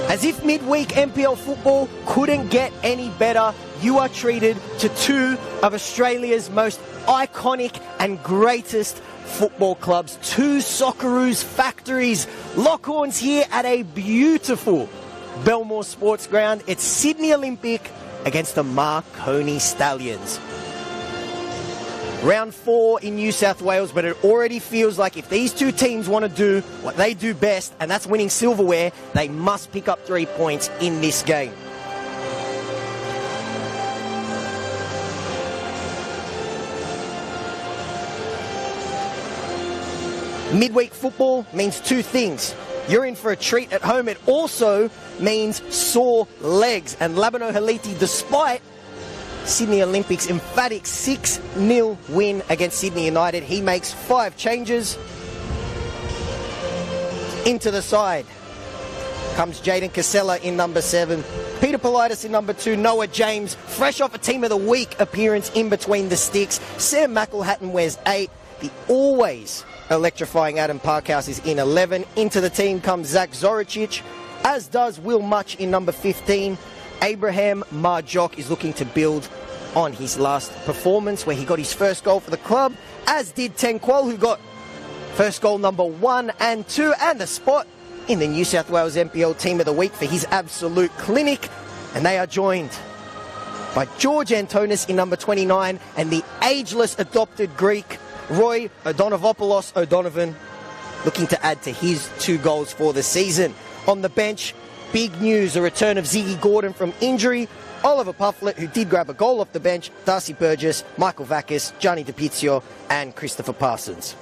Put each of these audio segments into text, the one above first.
As if midweek NPL football couldn't get any better, you are treated to two of Australia's most iconic and greatest football clubs. Two Socceroos factories. Lockhorns here at a beautiful Belmore Sports Ground. It's Sydney Olympic against the Marconi Stallions. Round 4 in New South Wales, but it already feels like if these two teams want to do what they do best, and that's winning silverware, they must pick up 3 points in this game. Midweek football means two things. You're in for a treat at home. It also means sore legs. And Labano Haliti, despite Sydney Olympics' emphatic 6-0 win against Sydney United, he makes 5 changes. Into the side comes Jaden Casella in number 7, Peter Politis in number 2, Noah James, fresh off a Team of the Week appearance in between the sticks. Sam McElhatton wears 8. The always electrifying Adam Parkhouse is in 11. Into the team comes Zach Zoricic, as does Will Much in number 15. Abraham Marjok is looking to build on his last performance where he got his first goal for the club, as did Tenqual, who got first goal number 1 and 2 and a spot in the New South Wales NPL Team of the Week for his absolute clinic. And they are joined by George Antonis in number 29 and the ageless adopted Greek Roy O'Donovopoulos O'Donovan, looking to add to his 2 goals for the season. On the bench, big news, a return of Ziggy Gordon from injury, Oliver Pufflet, who did grab a goal off the bench, Darcy Burgess, Michael Vakis, Gianni DiPizio and Christopher Parsons.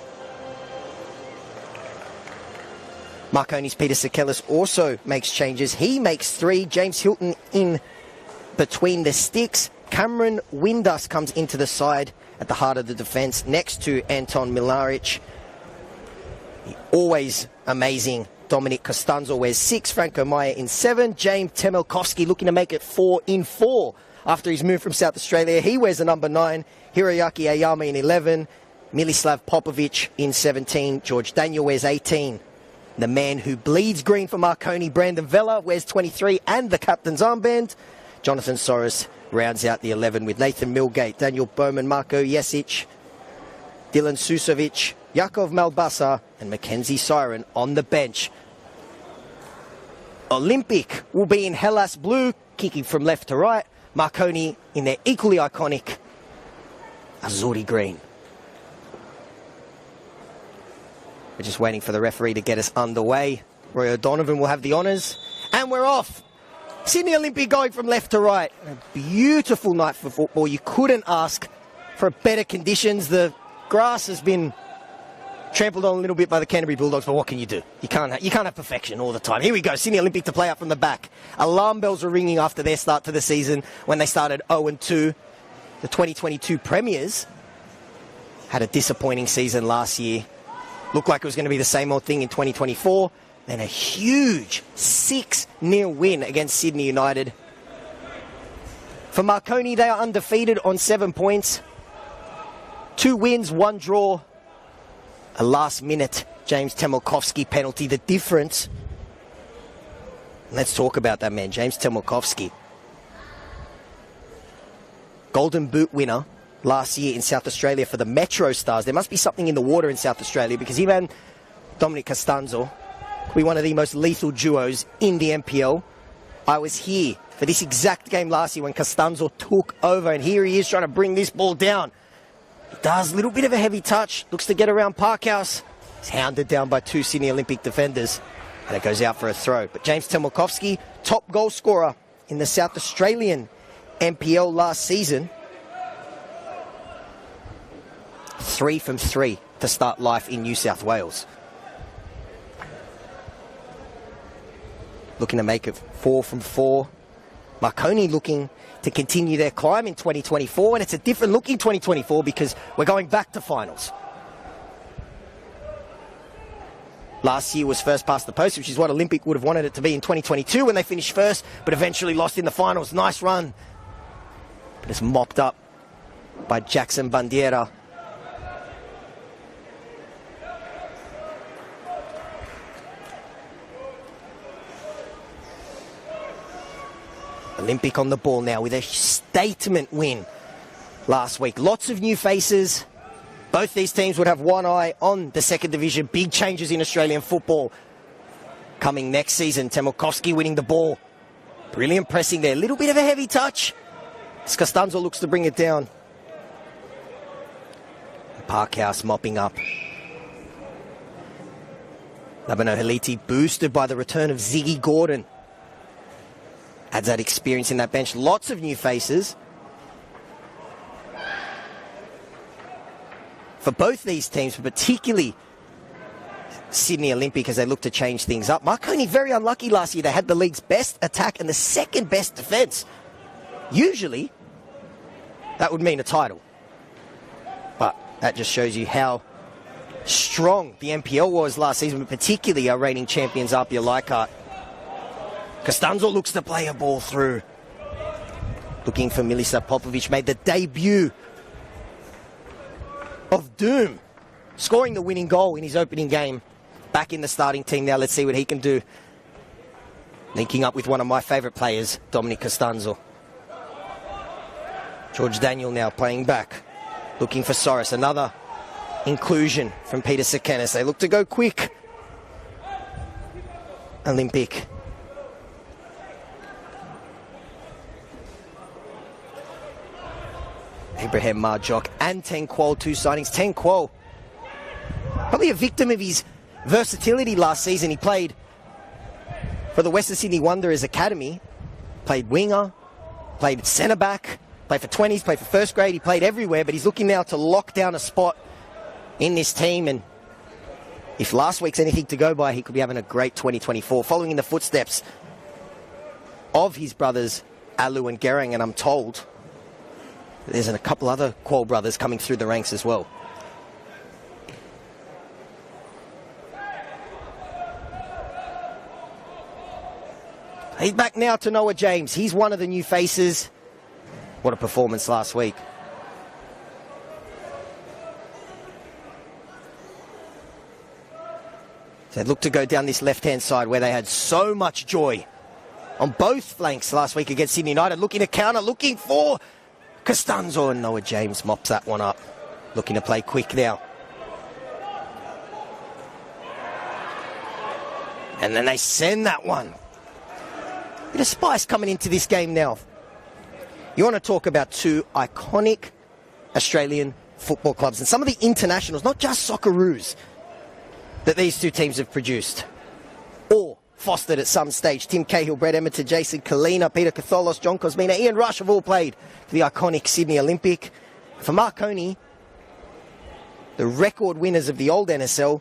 Marconi's Peter Sekelis also makes changes. He makes 3. James Hilton in between the sticks. Cameron Windus comes into the side at the heart of the defence next to Anton Milaric. The always amazing Dominic Costanzo wears 6, Franco Maya in 7, James Temelkovsky looking to make it 4 in 4 after his move from South Australia. He wears the number 9, Hiroyaki Ayama in 11, Milislav Popovic in 17, George Daniel wears 18. The man who bleeds green for Marconi, Brandon Vella, wears 23 and the captain's armband. Jonathan Soros rounds out the 11 with Nathan Milgate, Daniel Bowman, Marko Jesic, Dylan Susovic, Yakov Malbasa and Mackenzie Siren on the bench. Olympic will be in Hellas blue, kicking from left to right. Marconi in their equally iconic Azzurri green. We're just waiting for the referee to get us underway. Roy O'Donovan will have the honours. And we're off. Sydney Olympic going from left to right. A beautiful night for football. You couldn't ask for better conditions. The grass has been trampled on a little bit by the Canterbury Bulldogs, but what can you do? You can't have perfection all the time. Here we go, Sydney Olympic to play out from the back. Alarm bells are ringing after their start to the season when they started 0-2. The 2022 Premiers had a disappointing season last year. Looked like it was going to be the same old thing in 2024. Then a huge 6-0 win against Sydney United. For Marconi, they are undefeated on 7 points. 2 wins, 1 draw. A last-minute James Temelkovsky penalty. The difference. Let's talk about that man, James Temelkovsky. Golden Boot winner last year in South Australia for the Metro Stars. There must be something in the water in South Australia because he and Dominic Costanzo could be one of the most lethal duos in the NPL. I was here for this exact game last year when Costanzo took over, and here he is trying to bring this ball down. He does a little bit of a heavy touch, looks to get around Parkhouse. He's hounded down by 2 Sydney Olympic defenders, and it goes out for a throw. But James Temelkovsky, top goal scorer in the South Australian NPL last season. 3 from 3 to start life in New South Wales. Looking to make it 4 from 4. Marconi looking to continue their climb in 2024, and it's a different look in 2024 because we're going back to finals. Last year was first past the post, which is what Olympic would have wanted it to be in 2022 when they finished first, but eventually lost in the finals. Nice run. But it's mopped up by Jackson Bandiera. Olympic on the ball now with a statement win last week. Lots of new faces. Both these teams would have one eye on the second division. Big changes in Australian football coming next season. Temukovsky winning the ball. Brilliant pressing there. A little bit of a heavy touch. As Costanzo looks to bring it down. Parkhouse mopping up. Labano Haliti boosted by the return of Ziggy Gordon. Adds that experience in that bench. Lots of new faces. For both these teams, but particularly Sydney Olympic as they look to change things up. Marconi very unlucky last year. They had the league's best attack and the second best defence. Usually, that would mean a title. But that just shows you how strong the NPL was last season, but particularly our reigning champions, Apia Leichhardt. Costanzo looks to play a ball through. Looking for Milica Popovic, made the debut of Doom, scoring the winning goal in his opening game. Back in the starting team now. Let's see what he can do. Linking up with one of my favourite players, Dominic Costanzo. George Daniel now playing back. Looking for Soros. Another inclusion from Peter Sekenis. They look to go quick. Olympic. Abraham Marjok and Ten Kuo, two signings. Ten Kuo, probably a victim of his versatility last season. He played for the Western Sydney Wanderers Academy, played winger, played centre back, played for 20s, played for first grade. He played everywhere, but he's looking now to lock down a spot in this team. And if last week's anything to go by, he could be having a great 2024, following in the footsteps of his brothers Alu and Gerang. And I'm told there's a couple other Kuo brothers coming through the ranks as well. He's back now to Noah James. He's one of the new faces. What a performance last week. So they look to go down this left-hand side where they had so much joy on both flanks last week against Sydney United. Looking to counter, looking for Costanzo, and Noah James mops that one up. Looking to play quick now. And then they send that one. Bit of spice coming into this game now. You want to talk about two iconic Australian football clubs and some of the internationals, not just Socceroos, that these two teams have produced or fostered at some stage. Tim Cahill, Brett Emerton, Jason Kalina, Peter Catholos, John Cosmina, Ian Rush have all played for the iconic Sydney Olympic. For Marconi, the record winners of the old NSL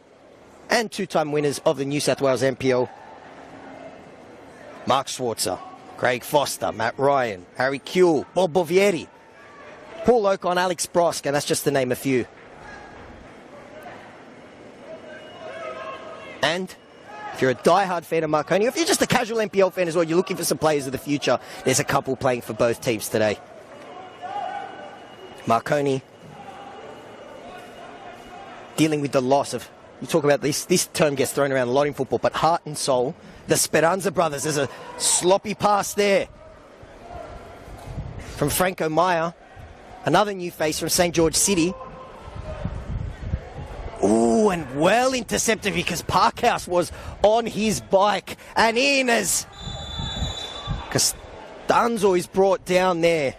and two-time winners of the New South Wales NPL, Mark Schwarzer, Craig Foster, Matt Ryan, Harry Kuehl, Bob Bovieri, Paul Ocon, Alex Brosk, and that's just to name a few. And if you're a die-hard fan of Marconi, or if you're just a casual NPL fan as well, you're looking for some players of the future, there's a couple playing for both teams today. Marconi dealing with the loss of, you talk about this term gets thrown around a lot in football, but heart and soul. The Speranza brothers, there's a sloppy pass there from Franco Meyer. Another new face from St. George City. Ooh, and well intercepted because Parkhouse was on his bike. And in as Costanzo is brought down there.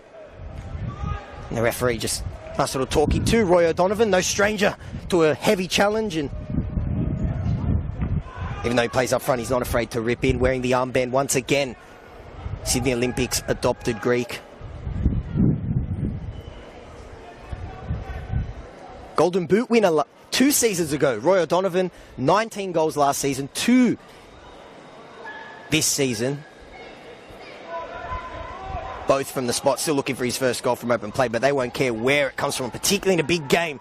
And the referee just nice little talking to Roy O'Donovan, no stranger to a heavy challenge. And even though he plays up front, he's not afraid to rip in, wearing the armband once again. Sydney Olympics adopted Greek. Golden Boot winner 2 seasons ago, Roy O'Donovan, 19 goals last season, 2 this season. Both from the spot, still looking for his first goal from open play, but they won't care where it comes from, particularly in a big game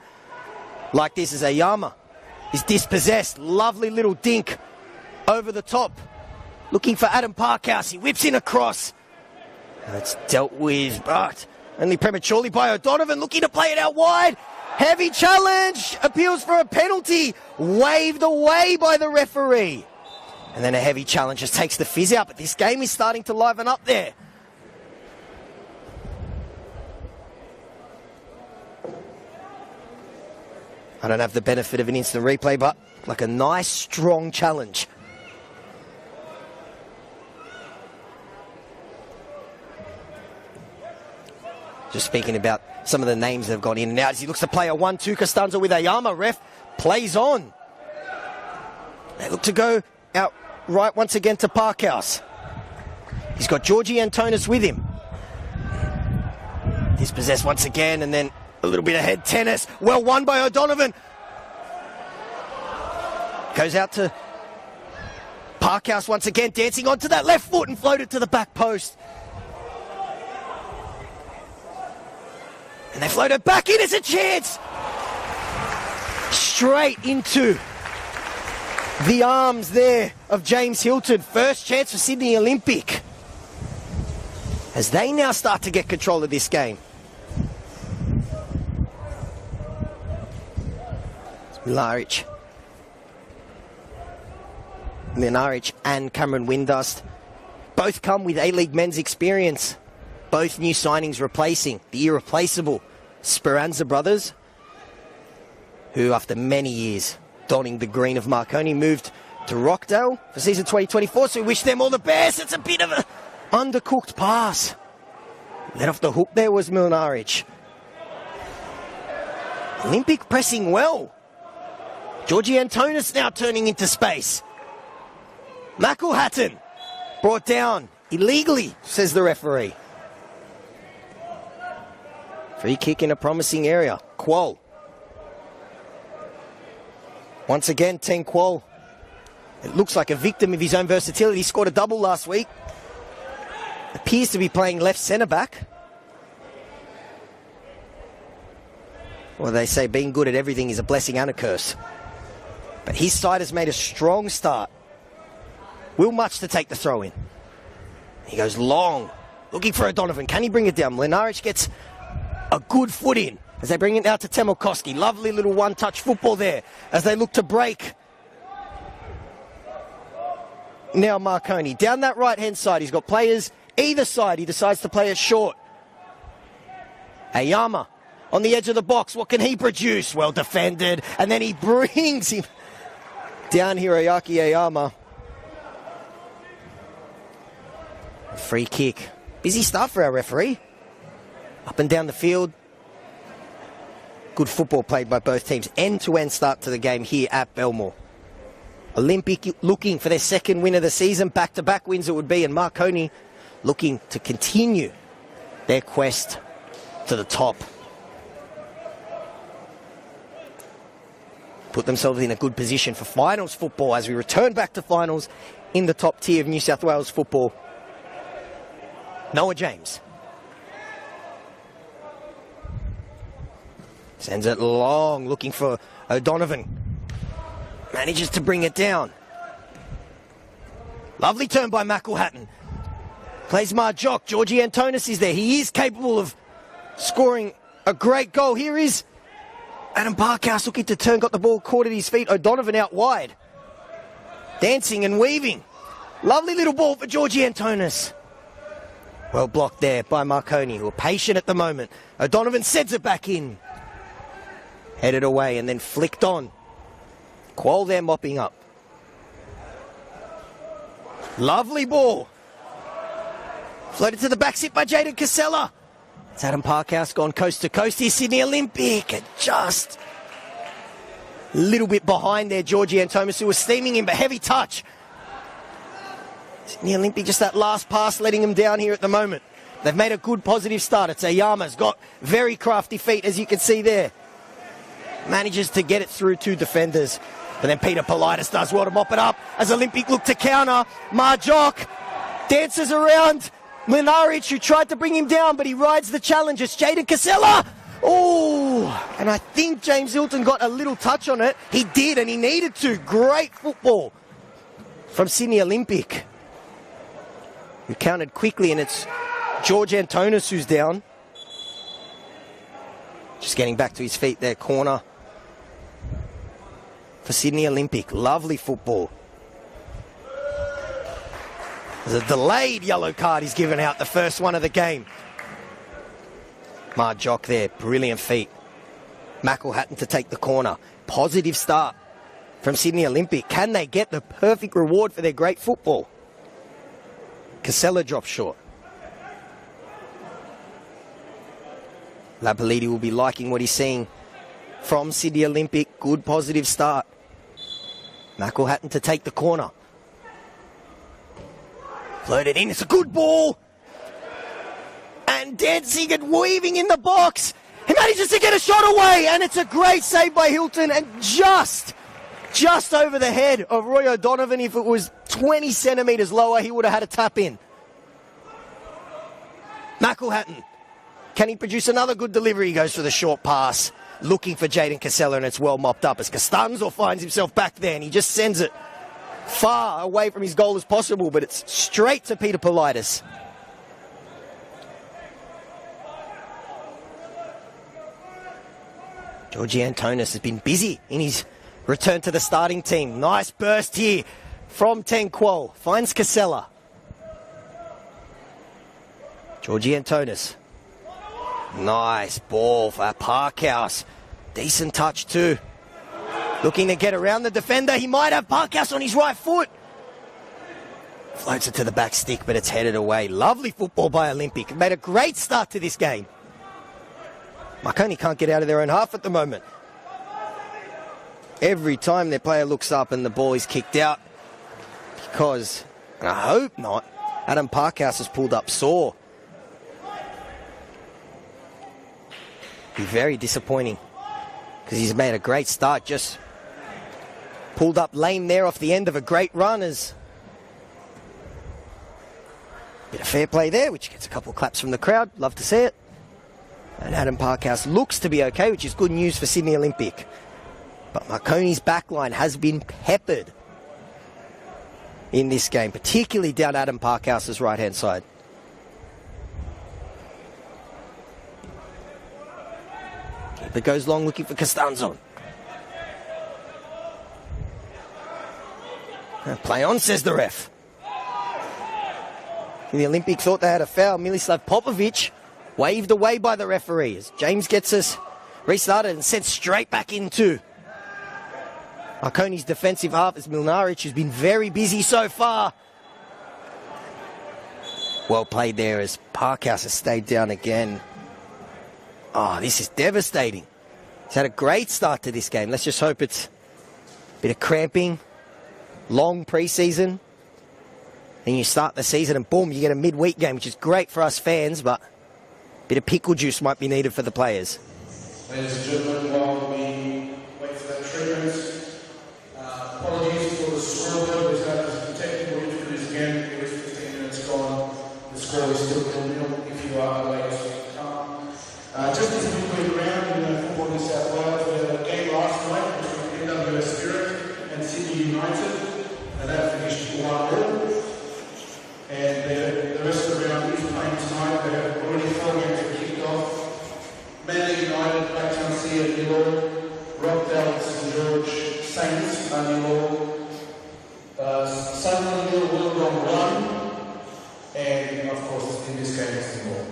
like this. As Ayama is dispossessed, lovely little dink over the top, looking for Adam Parkhouse. He whips in across. And it's dealt with, but only prematurely by O'Donovan, looking to play it out wide. Heavy challenge, appeals for a penalty, waved away by the referee. And then a heavy challenge just takes the fizz out, but this game is starting to liven up there. I don't have the benefit of an instant replay, but like a nice, strong challenge. Just speaking about some of the names that have gone in and out as he looks to play a 1-2 Costanza with Ayama. Ref plays on. They look to go out right once again to Parkhouse. He's got Georgie Antonis with him. Dispossessed once again, and then a little bit of head tennis. Well won by O'Donovan. Goes out to Parkhouse once again, dancing onto that left foot and floated to the back post. And they floated back in as a chance. Straight into the arms there of James Hilton. First chance for Sydney Olympic, as they now start to get control of this game. Milaric and Cameron Windust both come with A-League men's experience. Both new signings replacing the irreplaceable Speranza brothers, who after many years donning the green of Marconi moved to Rockdale for season 2024, so we wish them all the best. It's a bit of an undercooked pass. Let off the hook there was Milaric. Olympic pressing well. Georgie Antonis now turning into space. McElhatton brought down illegally, says the referee. Free kick in a promising area. Quol. Once again, Ten Quol. It looks like a victim of his own versatility. He scored a double last week. Appears to be playing left centre back. Well, they say being good at everything is a blessing and a curse. But his side has made a strong start. Will Much to take the throw in. He goes long, looking for O'Donovan. Can he bring it down? Mlinaric gets a good foot in as they bring it out to Temelkoski. Lovely little one-touch football there as they look to break. Now Marconi down that right-hand side. He's got players either side. He decides to play it short. Ayama on the edge of the box. What can he produce? Well defended. And then he brings him down, Hiroyaki Ayama. Free kick. Busy start for our referee. Up and down the field. Good football played by both teams. End-to-end start to the game here at Belmore. Olympic looking for their second win of the season. Back-to-back wins it would be. And Marconi looking to continue their quest to the top. Put themselves in a good position for finals football as we return back to finals in the top tier of New South Wales football. Noah James sends it long, looking for O'Donovan. Manages to bring it down. Lovely turn by McElhatton. Plays Marjock. Georgie Antonis is there. He is capable of scoring a great goal. Here is Adam Parkhouse looking to turn, got the ball caught at his feet. O'Donovan out wide. Dancing and weaving. Lovely little ball for Georgie Antonis. Well blocked there by Marconi, who are patient at the moment. O'Donovan sends it back in. Headed away and then flicked on. Quol there mopping up. Lovely ball. Floated to the back, sit by Jaden Casella. It's Adam Parkhouse gone coast to coast here. Sydney Olympic, and just a little bit behind there. Georgie Antonis, who was steaming him, but heavy touch. Sydney Olympic, just that last pass letting them down here at the moment. They've made a good positive start. It's Ayama's got very crafty feet, as you can see there. Manages to get it through two defenders. But then Peter Politis does well to mop it up as Olympic look to counter. Marjock dances around Mlinaric, who tried to bring him down, but he rides the challenge. It's Jaden Casella. Oh, and I think James Hilton got a little touch on it. He did, and he needed to. Great football from Sydney Olympic, who countered quickly, and it's George Antonis who's down. Just getting back to his feet there, corner for Sydney Olympic. Lovely football. There's a delayed yellow card he's given out, the first one of the game. Marjock there, brilliant feet. Mackle-Hatton to take the corner. Positive start from Sydney Olympic. Can they get the perfect reward for their great football? Casella drops short. Lapaliti will be liking what he's seeing from Sydney Olympic. Good positive start. Mackle-Hatton to take the corner. Floated in. It's a good ball. And Danziger weaving in the box. He manages to get a shot away. And it's a great save by Hilton. And just over the head of Roy O'Donovan. If it was 20 centimetres lower, he would have had a tap in. Mackle-Hatton. Can he produce another good delivery? He goes for the short pass, looking for Jaden Casella, and it's well mopped up as Costanzo finds himself back there, and he just sends it far away from his goal as possible, but it's straight to Peter Politis. Georgie Antonis has been busy in his return to the starting team. Nice burst here from Tenquo. Finds Casella. Georgie Antonis. Nice ball for Parkhouse. Decent touch too. Looking to get around the defender. He might have Parkhouse on his right foot. Floats it to the back stick, but it's headed away. Lovely football by Olympic. Made a great start to this game. Marconi can't get out of their own half at the moment. Every time their player looks up and the ball is kicked out, because, and I hope not, Adam Parkhouse has pulled up sore. Be very disappointing because he's made a great start. Just pulled up lame there off the end of a great run. As bit of fair play there, which gets a couple of claps from the crowd. Love to see it. And Adam Parkhouse looks to be okay, which is good news for Sydney Olympic. But Marconi's backline has been peppered in this game, particularly down Adam Parkhouse's right-hand side. Keeper goes long looking for Costanzo. Play on, says the ref. The Olympic thought they had a foul. Milislav Popovic waved away by the referee as James gets us restarted and sent straight back into Marconi's defensive half as Milnaric has been very busy so far. Well played there as Parkhouse has stayed down again. Oh, this is devastating. He's had a great start to this game. Let's just hope it's a bit of cramping. Long pre-season. And you start the season and boom, you get a midweek game, which is great for us fans, but a bit of pickle juice might be needed for the players. Ladies and gentlemen, while we wait for that treatment, apologies for the score. There's had technical difficulties again. It was 15 minutes gone. The score is still 0-0 if you are the latest to come. Just as we quick round in football in South Wales, we had a game last night between NWS Spirit and Sydney United, and that finished 1-1. And the rest of the round is playing tonight. They have already 4 games kicked off. Manly United, Blacktown Sea at Nilo, Rockdale, St George Saints at Nilo, Sunderland Wollongong 1, and of course in this game it's Nilo.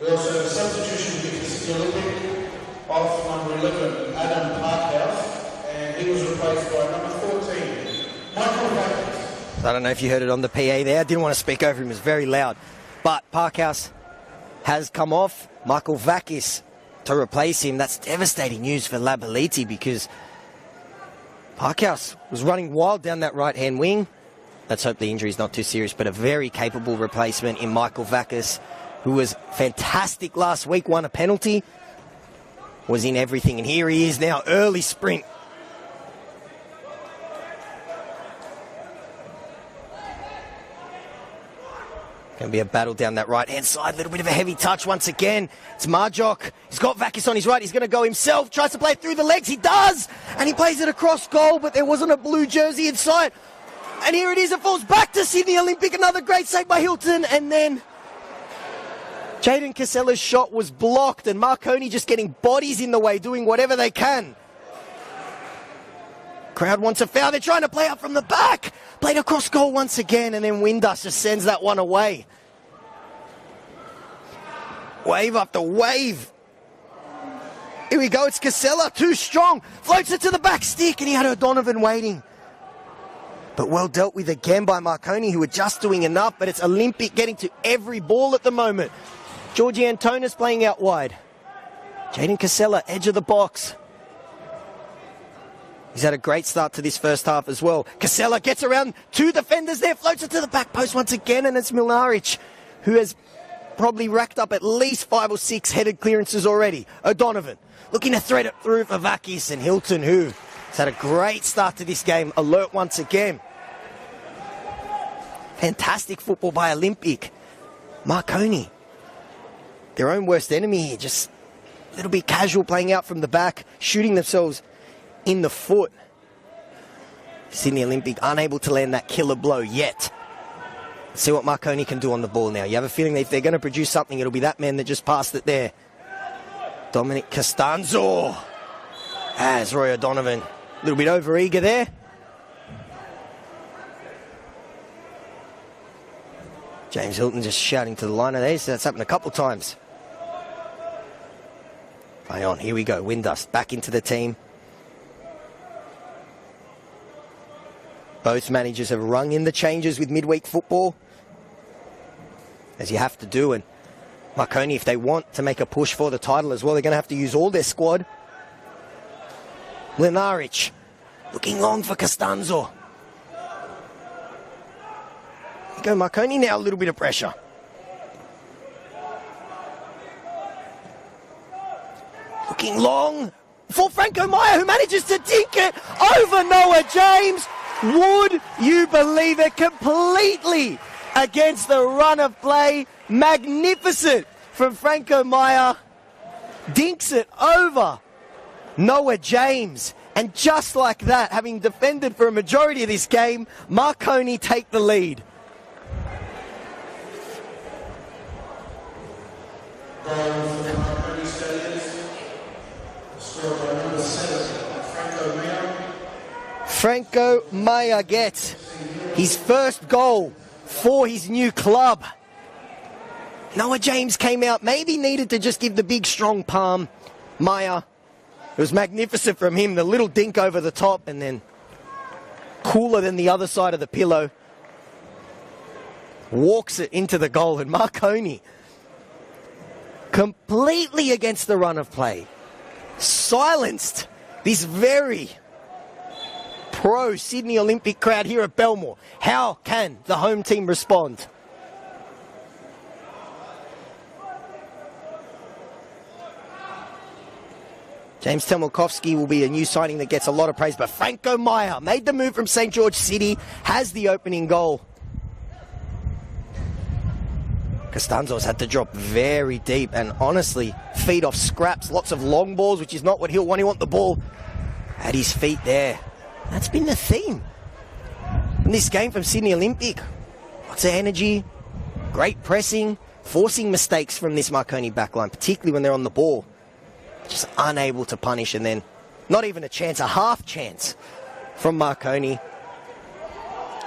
We also have a substitution because the Olympic of number 11, Adam Parkhouse, and he was replaced by number 14, Michael Watkins. I don't know if you heard it on the PA there. I didn't want to speak over him. It was very loud. But Parkhouse has come off. Michael Vakis to replace him. That's devastating news for Lapaliti because Parkhouse was running wild down that right-hand wing. Let's hope the injury is not too serious, but a very capable replacement in Michael Vakis, who was fantastic last week, won a penalty, was in everything. And here he is now, early sprint. Going to be a battle down that right-hand side. A little bit of a heavy touch once again. It's Marjok. He's got Vakis on his right. He's going to go himself. Tries to play it through the legs. He does. And he plays it across goal, but there wasn't a blue jersey in sight. And here it is. It falls back to Sydney Olympic. Another great save by Hilton. And then Jaden Casella's shot was blocked. And Marconi just getting bodies in the way, doing whatever they can. Crowd wants a foul. They're trying to play up from the back. Played across goal once again, and then Windus just sends that one away. Wave after wave Here we go, it's Casella, too strong. Floats it to the back stick, and he had O'Donovan waiting. But well dealt with again by Marconi, who were just doing enough, but it's Olympic getting to every ball at the moment. Georgie Antonis playing out wide. Jaden Casella, edge of the box. He's had a great start to this first half as well. Casella gets around two defenders there, floats it to the back post once again, and it's Milnaric, who has probably racked up at least 5 or 6 headed clearances already. O'Donovan looking to thread it through for Vakis, and Hilton, who has had a great start to this game, alert once again. Fantastic football by Olympic. Marconi, their own worst enemy here, just a little bit casual, playing out from the back, shooting themselves in the foot. Sydney Olympic unable to land that killer blow yet. Let's see what Marconi can do on the ball now. You have a feeling that if they're going to produce something, it'll be that man that just passed it there. Dominic Costanzo. As Roy O'Donovan, a little bit over-eager there. James Hilton just shouting to the liner there, so that's happened a couple times. Play on, here we go, Windust back into the team. Both managers have rung in the changes with midweek football, as you have to do, and Marconi, if they want to make a push for the title as well, they're going to have to use all their squad. Mlinaric looking long for Costanzo. Go Marconi now, a little bit of pressure. Looking long for Franco Meyer, who manages to dink it over Noah James. Would you believe it? Completely against the run of play. Magnificent from Franco Meyer. Dinks it over Noah James. And just like that, having defended for a majority of this game, Marconi take the lead. Marconi Stallions, scored by number 7, Franco Meyer. Franco Meyer gets his first goal for his new club. Noah James came out, maybe needed to just give the big strong palm. Meyer, it was magnificent from him, the little dink over the top, and then cooler than the other side of the pillow. Walks it into the goal, and Marconi completely against the run of play. Silenced this very pro Sydney Olympic crowd here at Belmore. How can the home team respond? James Temelkovsky will be a new signing that gets a lot of praise, but Franco Meyer made the move from St. George City, has the opening goal. Costanzo's had to drop very deep and honestly feed off scraps, lots of long balls, which is not what he'll want. He want the ball at his feet there. That's been the theme in this game from Sydney Olympic. Lots of energy, great pressing, forcing mistakes from this Marconi backline, particularly when they're on the ball. Just unable to punish, and then not even a chance, a half chance from Marconi.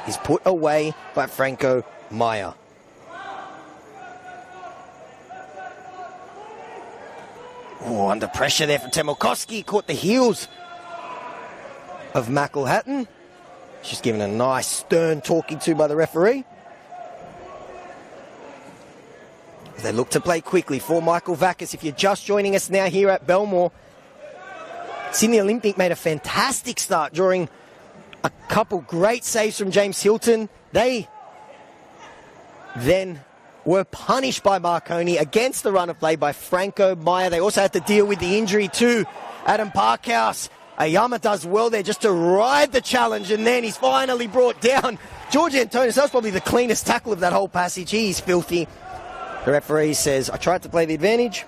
He's put away by Franco Meyer. Oh, under pressure there from Temelkovsky. Caught the heels of McElhatton. Just given a nice stern talking to by the referee. As they look to play quickly for Michael Vakis. If you're just joining us now here at Belmore, Sydney Olympic made a fantastic start during a couple great saves from James Hilton. They then were punished by Marconi against the run of play by Franco Meyer. They also had to deal with the injury to Adam Parkhouse. Ayama does well there just to ride the challenge, and then he's finally brought down. George Antonis, that was probably the cleanest tackle of that whole passage. He's filthy. The referee says, I tried to play the advantage.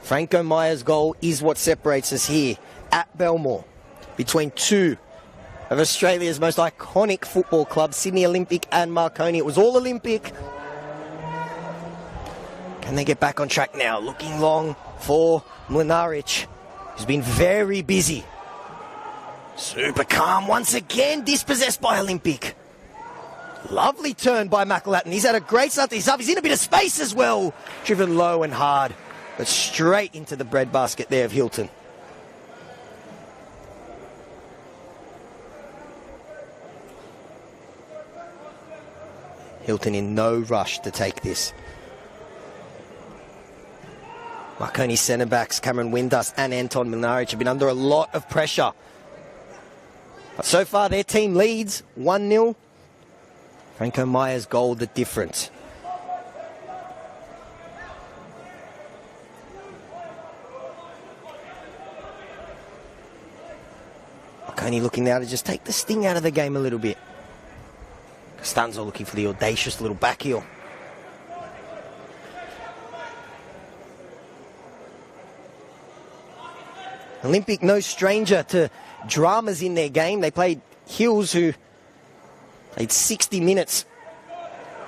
Franco Meyer's goal is what separates us here at Belmore between two of Australia's most iconic football clubs, Sydney Olympic and Marconi. It was all Olympic. Can they get back on track now? Looking long for Mlinaric, who's been very busy. Super calm once again, dispossessed by Olympic. Lovely turn by McElhatton. He's had a great start to his half. He's in a bit of space as well. Driven low and hard, but straight into the breadbasket there of Hilton. Hilton in no rush to take this. Marconi centre backs Cameron Windus and Anton Milnaric have been under a lot of pressure. But so far their team leads 1-0. Franco Maya's goal the difference. Marconi looking now to just take the sting out of the game a little bit. Costanzo looking for the audacious little back heel. Olympic no stranger to dramas in their game. They played Hills, who played 60 minutes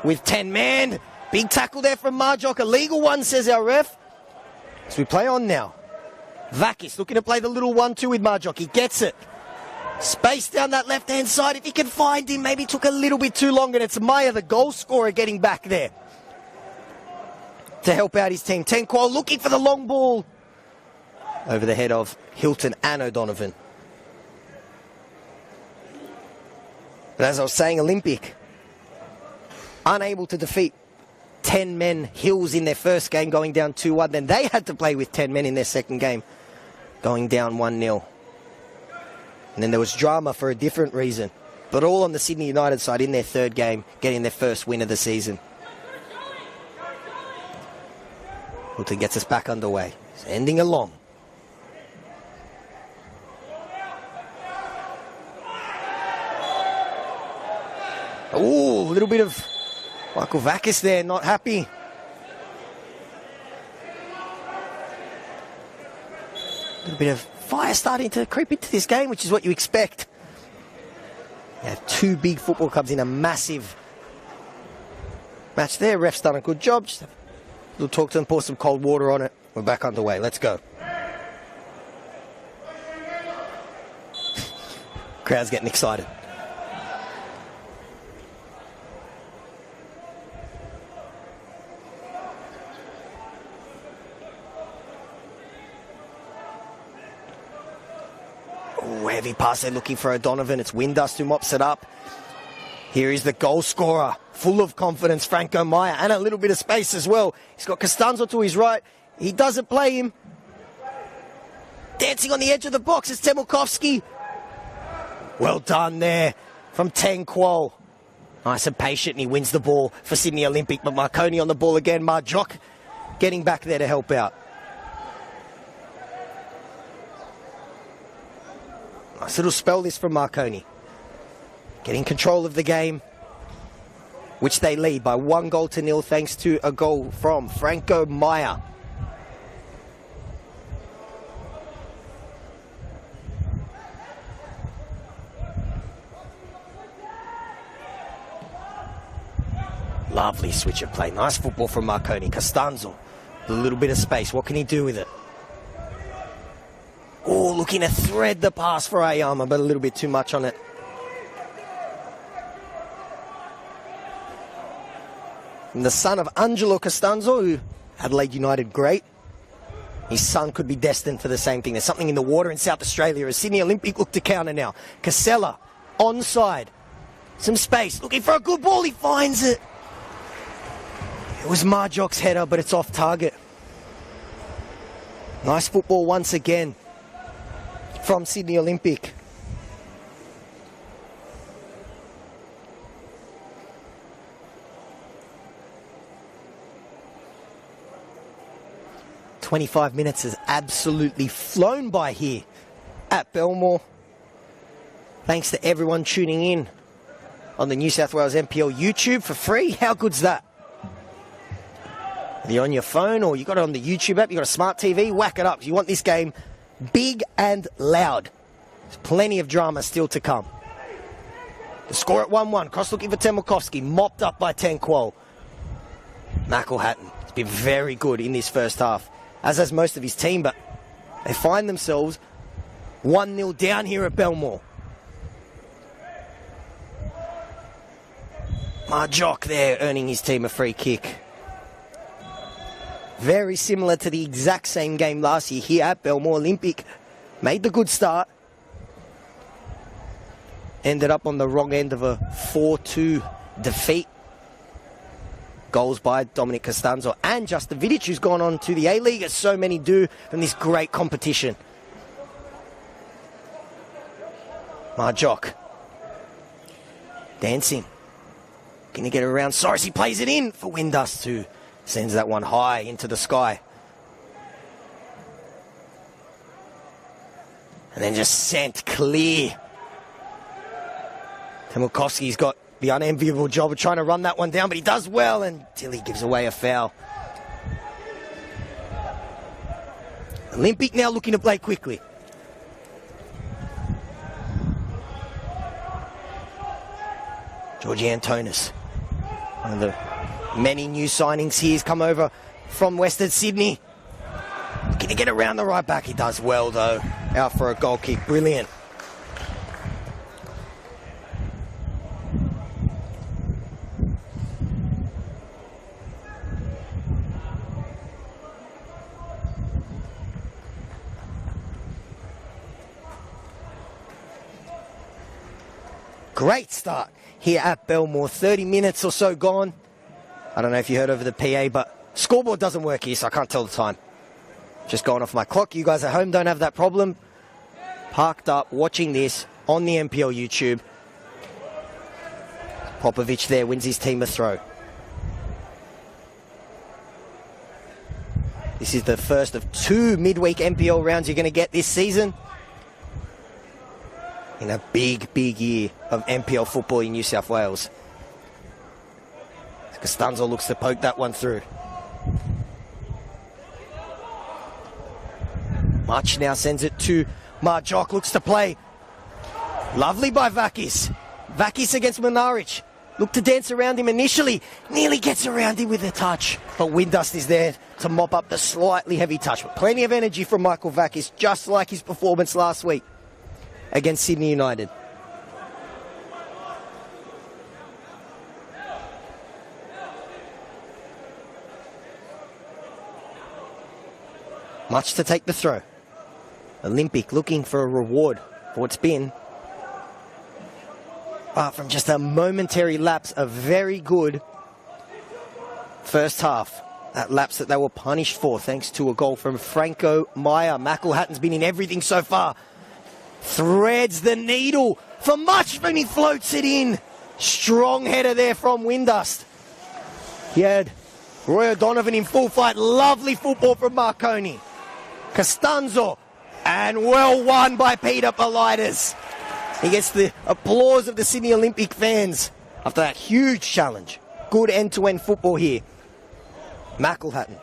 with 10 men. Big tackle there from Marjock. A legal one, says our ref. As we play on now. Vakis looking to play the little 1-2 with Marjock. He gets it. Space down that left-hand side. If he can find him, maybe took a little bit too long, and it's Maya, the goal scorer, getting back there to help out his team. Tenquo looking for the long ball over the head of Hilton and O'Donovan. But as I was saying, Olympic unable to defeat 10 men Hills in their first game, going down 2-1. Then they had to play with 10 men in their second game, going down 1-0. And then there was drama for a different reason. But all on the Sydney United side in their third game, getting their first win of the season. Hilton gets us back underway. It's ending along. Ooh, a little bit of Michael Vakis there, not happy. A little bit of fire starting to creep into this game, which is what you expect. You have two big football clubs in a massive match there. Ref's done a good job. Just have a little talk to them, pour some cold water on it. We're back underway. Let's go. Crowd's getting excited. Heavy pass there looking for O'Donovan. It's Windus who mops it up. Here is the goal scorer, full of confidence, Franco Maya, and a little bit of space as well. He's got Costanzo to his right. He doesn't play him. Dancing on the edge of the box is Temukovsky. Well done there from Tenquo. Nice and patient, and he wins the ball for Sydney Olympic. But Marconi on the ball again. Marjock getting back there to help out. Nice little spell this from Marconi. Getting control of the game, which they lead by 1-0 thanks to a goal from Franco Maya. Lovely switch of play. Nice football from Marconi. Costanzo, a little bit of space. What can he do with it? Oh, looking to thread the pass for Ayama, but a little bit too much on it. And the son of Angelo Costanzo, who Adelaide United great. His son could be destined for the same thing. There's something in the water in South Australia as Sydney Olympic look to counter now. Casella, onside. Some space, looking for a good ball, he finds it. It was Marjock's header, but it's off target. Nice football once again from Sydney Olympic. "25 minutes has absolutely flown by here at Belmore. Thanks to everyone tuning in on the New South Wales NPL YouTube for free. How good's that? Whether you're on your phone or you got it on the YouTube app, you got a smart TV, whack it up. You want this game big and loud. There's plenty of drama still to come. The score at 1-1. Cross looking for Temukovsky. Mopped up by Tenquo. McElhatton has been very good in this first half, as has most of his team, but they find themselves 1-0 down here at Belmore. Marjock there earning his team a free kick. Very similar to the exact same game last year here at Belmore. Olympic made the good start. Ended up on the wrong end of a 4-2 defeat. Goals by Dominic Costanzo and Justin Vidic, who's gone on to the A-League, as so many do from this great competition. Marjock. Dancing. Going to get it around. Soros, he plays it in for Windust, who sends that one high into the sky. And then just sent clear. Temilkovsky's got the unenviable job of trying to run that one down, but he does well until he gives away a foul. Olympic now looking to play quickly. Georgie Antonis, one of the many new signings here, has come over from Western Sydney. Looking to get around the right back. He does well though. Out for a goal kick. Brilliant. Great start here at Belmore. 30 minutes or so gone. I don't know if you heard over the PA, but scoreboard doesn't work here, so I can't tell the time. Just going off my clock. You guys at home don't have that problem. Parked up, watching this on the NPL YouTube. Popovic there wins his team a throw. This is the first of 2 midweek NPL rounds you're going to get this season. In a big, big year of NPL football in New South Wales. Costanzo looks to poke that one through. Much now sends it to Marjock, looks to play. Lovely by Vakis. Vakis against Minaric. Looked to dance around him initially. Nearly gets around him with a touch. But Windust is there to mop up the slightly heavy touch. But plenty of energy from Michael Vakis, just like his performance last week against Sydney United. Much to take the throw. Olympic looking for a reward for what's been, from just a momentary lapse, a very good first half. That lapse that they were punished for thanks to a goal from Franco Meyer. McElhatton's been in everything so far. Threads the needle for Much when he floats it in. Strong header there from Windust. He had Roy O'Donovan in full flight. Lovely football from Marconi. Costanzo. And well won by Peter Politis. He gets the applause of the Sydney Olympic fans after that huge challenge. Good end-to-end football here. McElhatton.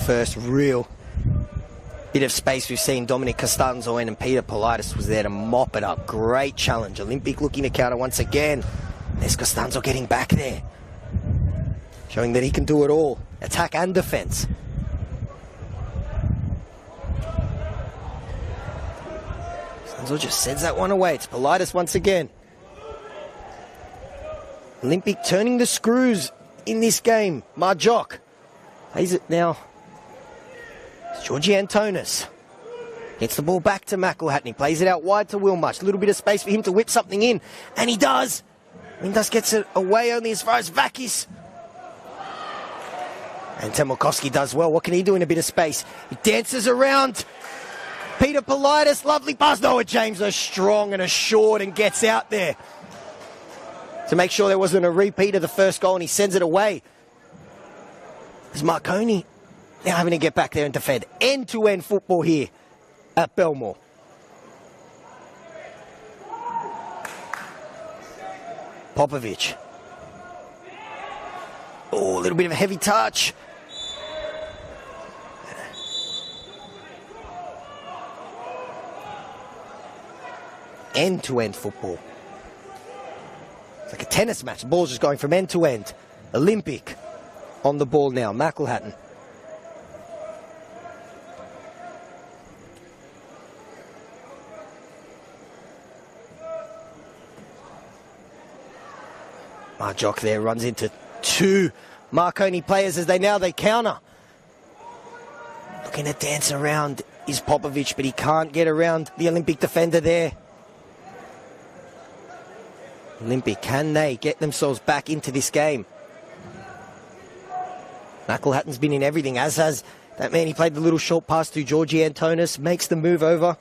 First real bit of space we've seen Dominic Costanzo in, and Peter Politis was there to mop it up. Great challenge. Olympic looking to counter once again. There's Costanzo getting back there, showing that he can do it all. Attack and defence. Costanzo just sends that one away. It's Politis once again. Olympic turning the screws in this game. Marjock plays it now. It's Georgie Antonis. Gets the ball back to McElhatton. He plays it out wide to Wilmarsh. A little bit of space for him to whip something in. And he does. Windust gets it away only as far as Vakis. And Temilkovsky does well. What can he do in a bit of space? He dances around Peter Politis. Lovely pass. Noah James is strong and assured and gets out there to make sure there wasn't a repeat of the first goal, and he sends it away. There's Marconi now having to get back there and defend. End-to-end football here at Belmore. Popovic. Oh, a little bit of a heavy touch. End-to-end football. It's like a tennis match. The ball's just going from end to end. Olympic on the ball now. McElhatton. Marjock there runs into two Marconi players as they counter. Looking to dance around is Popovic, but he can't get around the Olympic defender there. Olympic, can they get themselves back into this game? McElhatton's been in everything, as has that man. He played the little short pass to Georgie Antonis, makes the move over.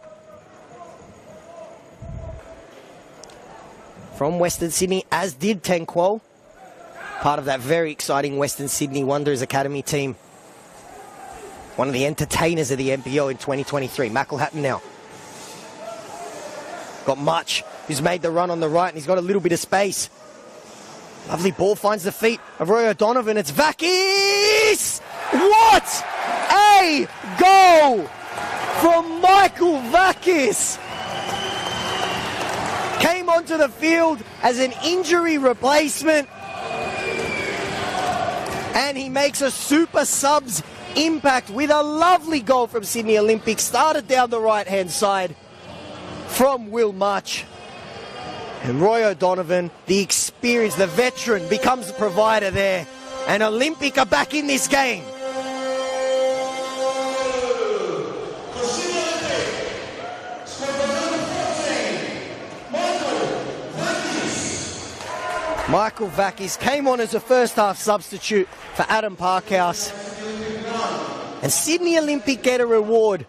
From Western Sydney, as did Tenquol. Part of that very exciting Western Sydney Wanderers Academy team. One of the entertainers of the NPL in 2023. McElhatton now. Got Much, who's made the run on the right, and he's got a little bit of space. Lovely ball finds the feet of Roy O'Donovan. It's Vakis! What a goal from Michael Vakis! Came onto the field as an injury replacement, and he makes a super subs impact with a lovely goal from Sydney Olympic. Started down the right-hand side from Will Much. And Roy O'Donovan, the experience, the veteran, becomes the provider there. And Olympic are back in this game. Michael Vakis came on as a first-half substitute for Adam Parkhouse. And Sydney Olympic get a reward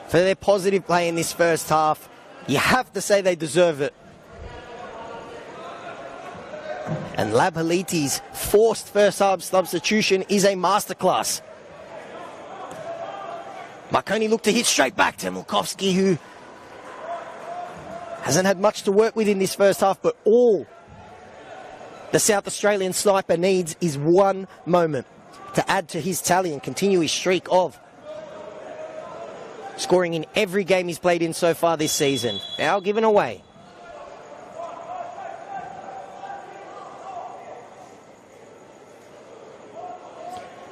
for their positive play in this first half. You have to say they deserve it. And Labhaliti's forced first-half substitution is a masterclass. Marconi looked to hit straight back to Milkovsky, who hasn't had much to work with in this first half, but all the South Australian sniper needs is one moment to add to his tally and continue his streak of scoring in every game he's played in so far this season. Now given away.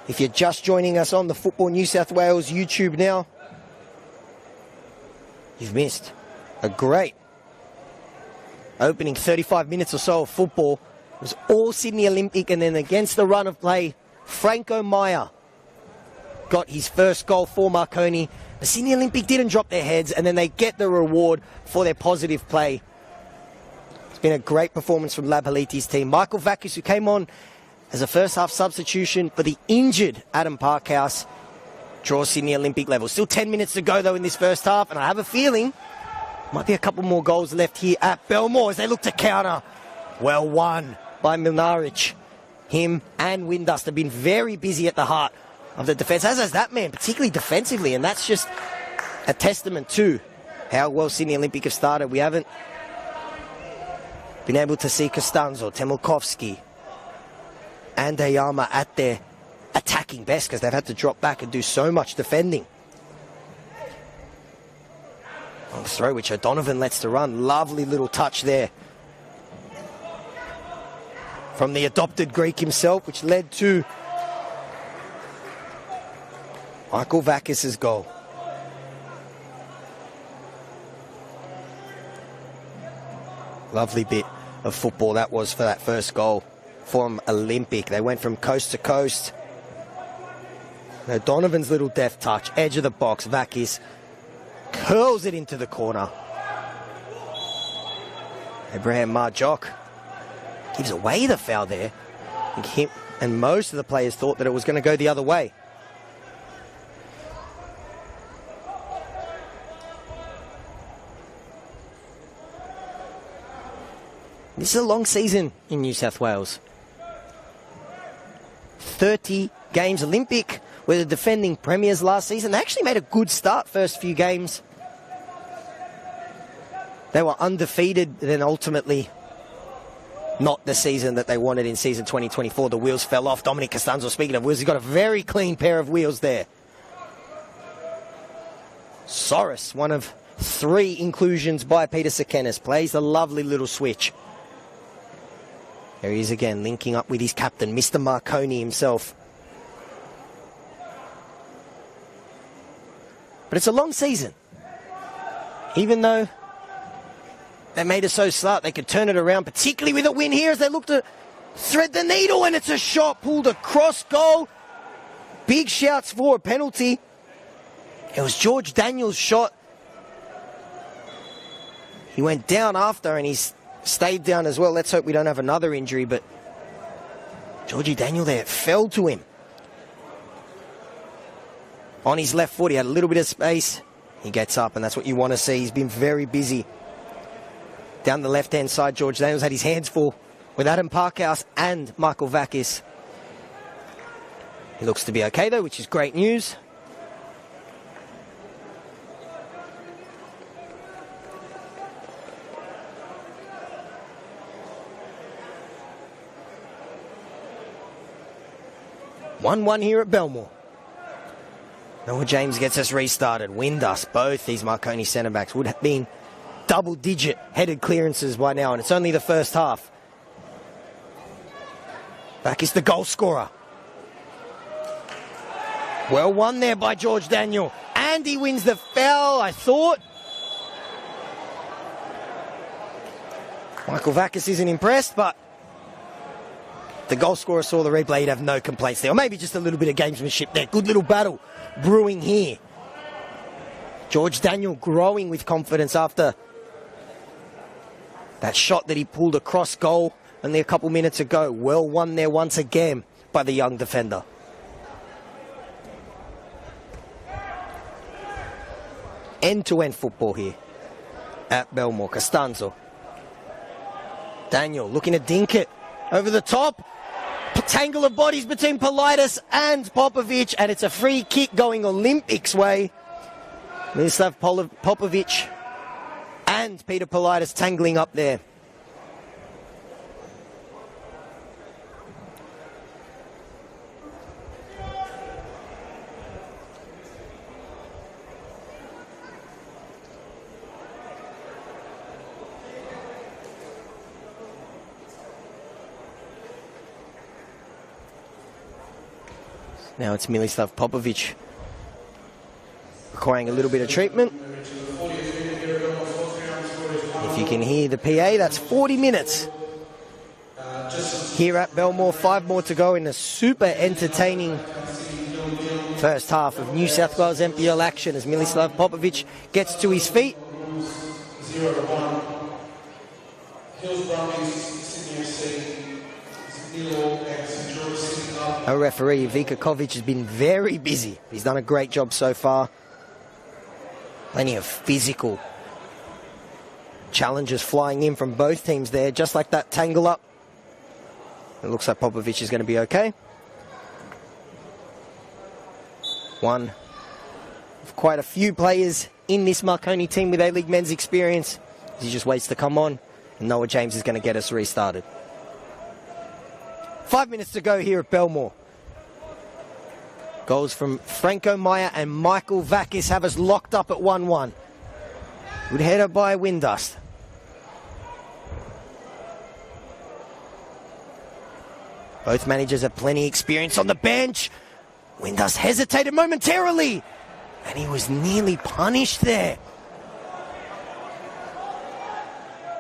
If you're just joining us on the Football New South Wales YouTube now, you've missed a great opening 35 minutes or so of football. It was all Sydney Olympic, and then against the run of play, Franco Meyer got his first goal for Marconi. The Sydney Olympic didn't drop their heads, and then they get the reward for their positive play. It's been a great performance from Labhaliti's team. Michael Vakis, who came on as a first-half substitution for the injured Adam Parkhouse, draws Sydney Olympic level. Still 10 minutes to go, though, in this first half, and I have a feeling might be a couple more goals left here at Belmore as they look to counter. Well won by Milnaric. Him and Windust have been very busy at the heart of the defence, as has that man, particularly defensively, and that's just a testament to how well Sydney Olympic have started. We haven't been able to see Costanzo, Temilkovsky and Ayama at their attacking best because they've had to drop back and do so much defending. Long throw which O'Donovan lets to run. Lovely little touch there from the adopted Greek himself, which led to Michael Vakis' goal. Lovely bit of football that was for that first goal from Olympic. They went from coast to coast. Now Donovan's little deft touch, edge of the box. Vakis curls it into the corner. Abraham Marjock gives away the foul there. I think him and most of the players thought that it was going to go the other way. This is a long season in New South Wales. 30 games. Olympic were the defending premiers last season. They actually made a good start first few games. They were undefeated, then ultimately not the season that they wanted in season 2024. The wheels fell off. Dominic Costanzo, speaking of wheels, he's got a very clean pair of wheels there. Soros, one of 3 inclusions by Peter Sekenis, plays a lovely little switch. There he is again, linking up with his captain, Mr. Marconi himself. But it's a long season. Even though they made it so slight they could turn it around, particularly with a win here as they look to thread the needle, and it's a shot pulled across goal. Big shouts for a penalty. It was George Daniels' shot. He went down after and he's stayed down as well. Let's hope we don't have another injury, but Georgie Daniel there fell to him. On his left foot, he had a little bit of space. He gets up, and that's what you want to see. He's been very busy. Down the left-hand side, George Daniels had his hands full with Adam Parkhouse and Michael Vakis. He looks to be okay, though, which is great news. One here at Belmore. Noah James gets us restarted. Windus, both these Marconi centre-backs would have been double-digit headed clearances by now, and it's only the first half. Back is the goal scorer. Well won there by George Daniel. And he wins the foul, I thought. Michael Vakis isn't impressed, but the goal scorer saw the replay. He'd have no complaints there. Or maybe just a little bit of gamesmanship there. Good little battle brewing here. George Daniel growing with confidence after that shot that he pulled across goal only a couple minutes ago. Well won there once again by the young defender. End-to-end football here at Belmore. Costanzo. Daniel looking to dink it over the top. Tangle of bodies between Politis and Popovic, and it's a free kick going Olympics way. Mislav Popovic and Peter Politis tangling up there. Now it's Milislav Popovic requiring a little bit of treatment. If you can hear the PA, that's 40 minutes here at Belmore. 5 more to go in a super entertaining first half of New South Wales NPL action as Milislav Popovic gets to his feet. Our referee, Vika Kovic, has been very busy. He's done a great job so far. Plenty of physical challenges flying in from both teams there, just like that tangle up. It looks like Popovic is going to be okay. One of quite a few players in this Marconi team with A-League men's experience. He just waits to come on, and Noah James is going to get us restarted. 5 minutes to go here at Belmore. Goals from Franco Meyer and Michael Vakis have us locked up at 1-1. Good header by Windust. Both managers have plenty of experience on the bench. Windust hesitated momentarily, and he was nearly punished there.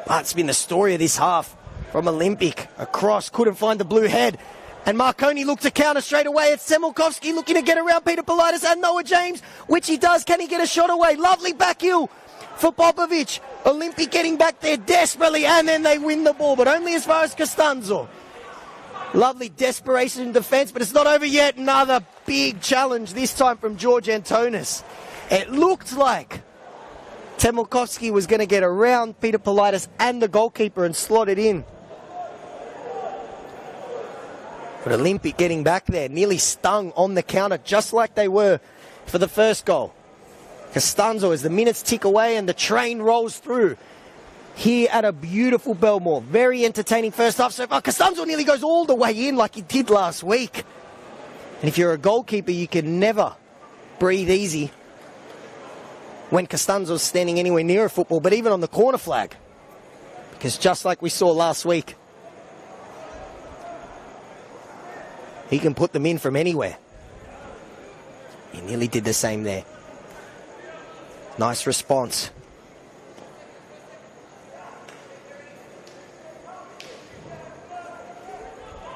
That's been the story of this half. From Olympic, across, couldn't find the blue head. And Marconi looked to counter straight away. It's Semilkovsky looking to get around Peter Politis and Noah James, which he does. Can he get a shot away? Lovely back heel for Popovic. Olympic getting back there desperately, and then they win the ball, but only as far as Costanzo. Lovely desperation in defence, but it's not over yet. Another big challenge, this time from George Antonis. It looked like Temilkovsky was going to get around Peter Politis and the goalkeeper and slot it in. But Olympic getting back there, nearly stung on the counter, just like they were for the first goal. Costanzo, as the minutes tick away and the train rolls through here at a beautiful Belmore. Very entertaining first half so far. Costanzo nearly goes all the way in like he did last week. And if you're a goalkeeper, you can never breathe easy when Costanzo's standing anywhere near a football, but even on the corner flag. Because just like we saw last week, he can put them in from anywhere. He nearly did the same there. Nice response.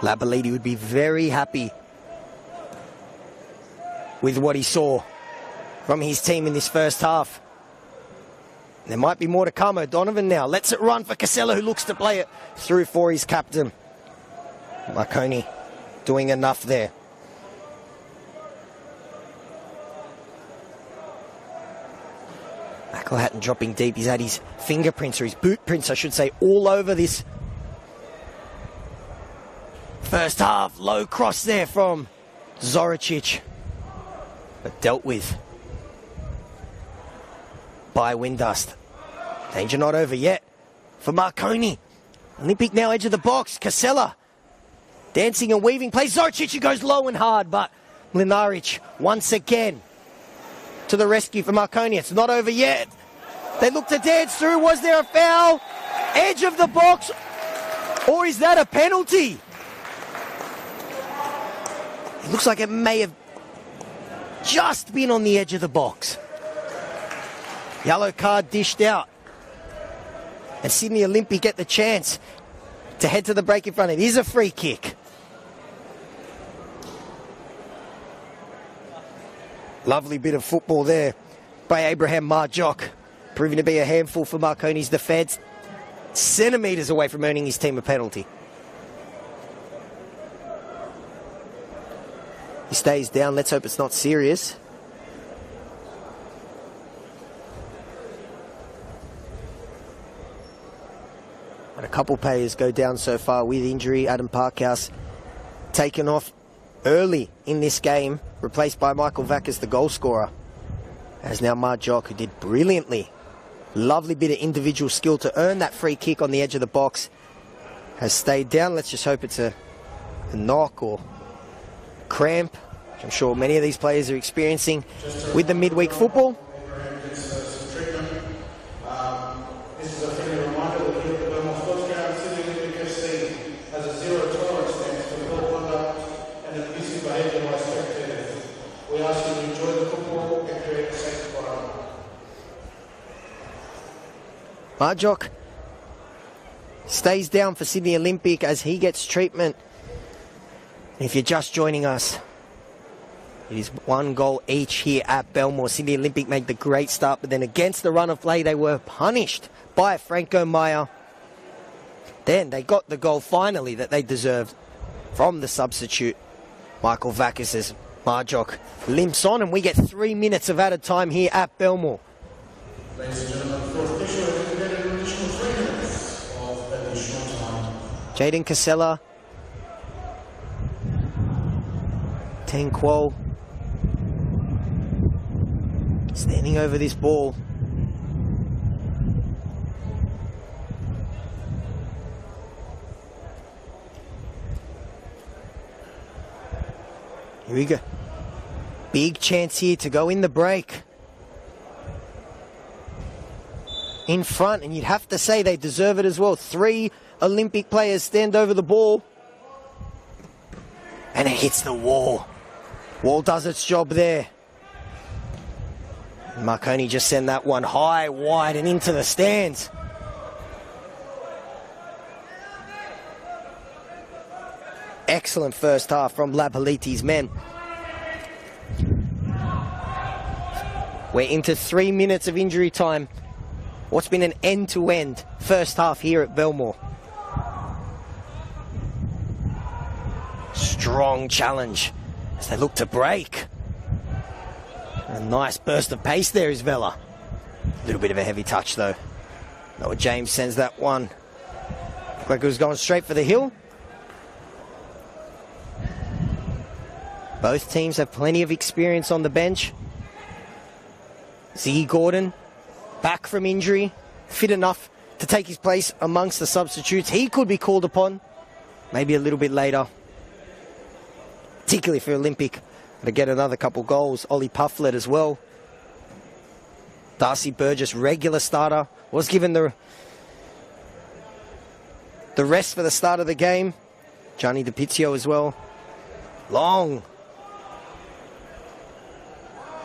Labaliti would be very happy with what he saw from his team in this first half. There might be more to come. O'Donovan now lets it run for Casella, who looks to play it through for his captain. Marconi doing enough there. McElhatton dropping deep. He's had his fingerprints, or his boot prints, I should say, all over this first half. Low cross there from Zoricic, but dealt with by Windust. Danger not over yet for Marconi. Olympic now edge of the box. Casella dancing and weaving. Plays Zoricic, who goes low and hard, but Mlinaric once again to the rescue for Marconi. It's not over yet. They look to dance through. Was there a foul? Edge of the box, or is that a penalty? It looks like it may have just been on the edge of the box. Yellow card dished out. And Sydney Olympic get the chance to head to the break in front. It is a free kick. Lovely bit of football there by Abraham Marjock, proving to be a handful for Marconi's defence. Centimetres away from earning his team a penalty. He stays down. Let's hope it's not serious. And a couple players go down so far with injury. Adam Parkhouse taken off early in this game, replaced by Michael Vackas, the goal scorer. As now Marjock, who did brilliantly. Lovely bit of individual skill to earn that free kick on the edge of the box, has stayed down. Let's just hope it's a knock or cramp, which I'm sure many of these players are experiencing with the midweek football. Marjock stays down for Sydney Olympic as he gets treatment. If you're just joining us, it is 1 goal each here at Belmore. Sydney Olympic made the great start, but then against the run of play, they were punished by Franco Meyer. Then they got the goal finally that they deserved from the substitute, Michael Vackas, as Marjock limps on, and we get 3 minutes of added time here at Belmore. Ladies and gentlemen, for official, we get an additional 3 minutes of additional time. Jaden Casella, Tenquo, standing over this ball. Here we go. Big chance here to go in the break. In front, and you'd have to say they deserve it as well. 3 Olympic players stand over the ball. And it hits the wall. Wall does its job there. Marconi just sent that one high, wide, and into the stands. Excellent first half from Labaliti's men. We're into 3 minutes of injury time. What's been an end-to-end first half here at Belmore. Strong challenge as they look to break. A nice burst of pace there is Vela. A little bit of a heavy touch though. Noah James sends that one. Looked like it was going straight for the hill. Both teams have plenty of experience on the bench. Ziggy Gordon, back from injury, fit enough to take his place amongst the substitutes. He could be called upon, maybe a little bit later, particularly for Olympic to get another couple goals. Ollie Pufflet as well. Darcy Burgess, regular starter, was given the rest for the start of the game. Gianni DiPizio as well. Long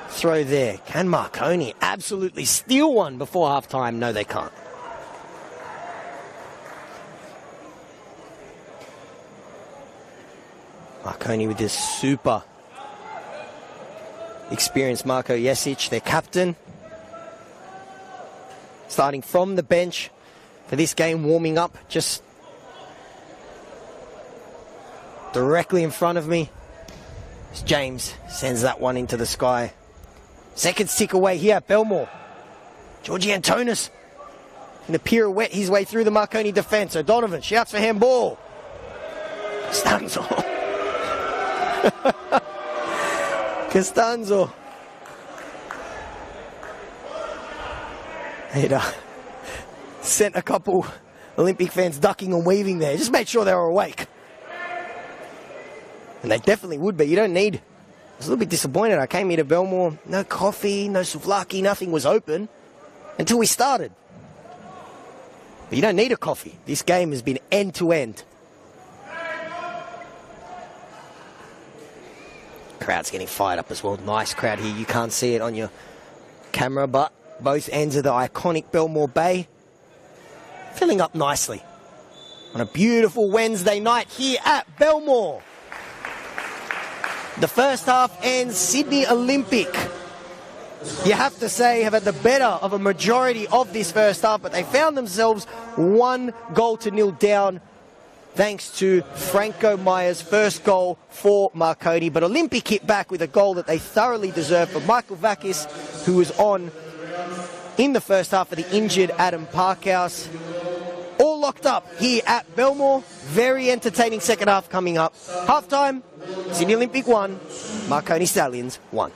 throw there. Can Marconi absolutely steal one before half-time? No, they can't. Marconi with this super experienced Marko Jesic, their captain. Starting from the bench for this game, warming up just directly in front of me. As James sends that one into the sky. Seconds tick away here at Belmore. Georgie Antonis in a pirouette his way through the Marconi defence. O'Donovan shouts for handball. Costanzo. Costanzo. It sent a couple Olympic fans ducking and weaving there. Just made sure they were awake. And they definitely would be. You don't need... I was a little bit disappointed. I came here to Belmore. No coffee, no souvlaki, nothing was open until we started. But you don't need a coffee. This game has been end to end. Crowd's getting fired up as well. Nice crowd here. You can't see it on your camera, but both ends of the iconic Belmore Bay filling up nicely on a beautiful Wednesday night here at Belmore. The first half ends Sydney Olympic. You have to say have had the better of a majority of this first half, but they found themselves 1-0 down thanks to Franco Meyer's first goal for Marconi. But Olympic hit back with a goal that they thoroughly deserved for Michael Vakis, who was on in the first half for the injured Adam Parkhouse. All locked up here at Belmore. Very entertaining second half coming up. Halftime, Sydney Olympic 1, Marconi Stallions 1.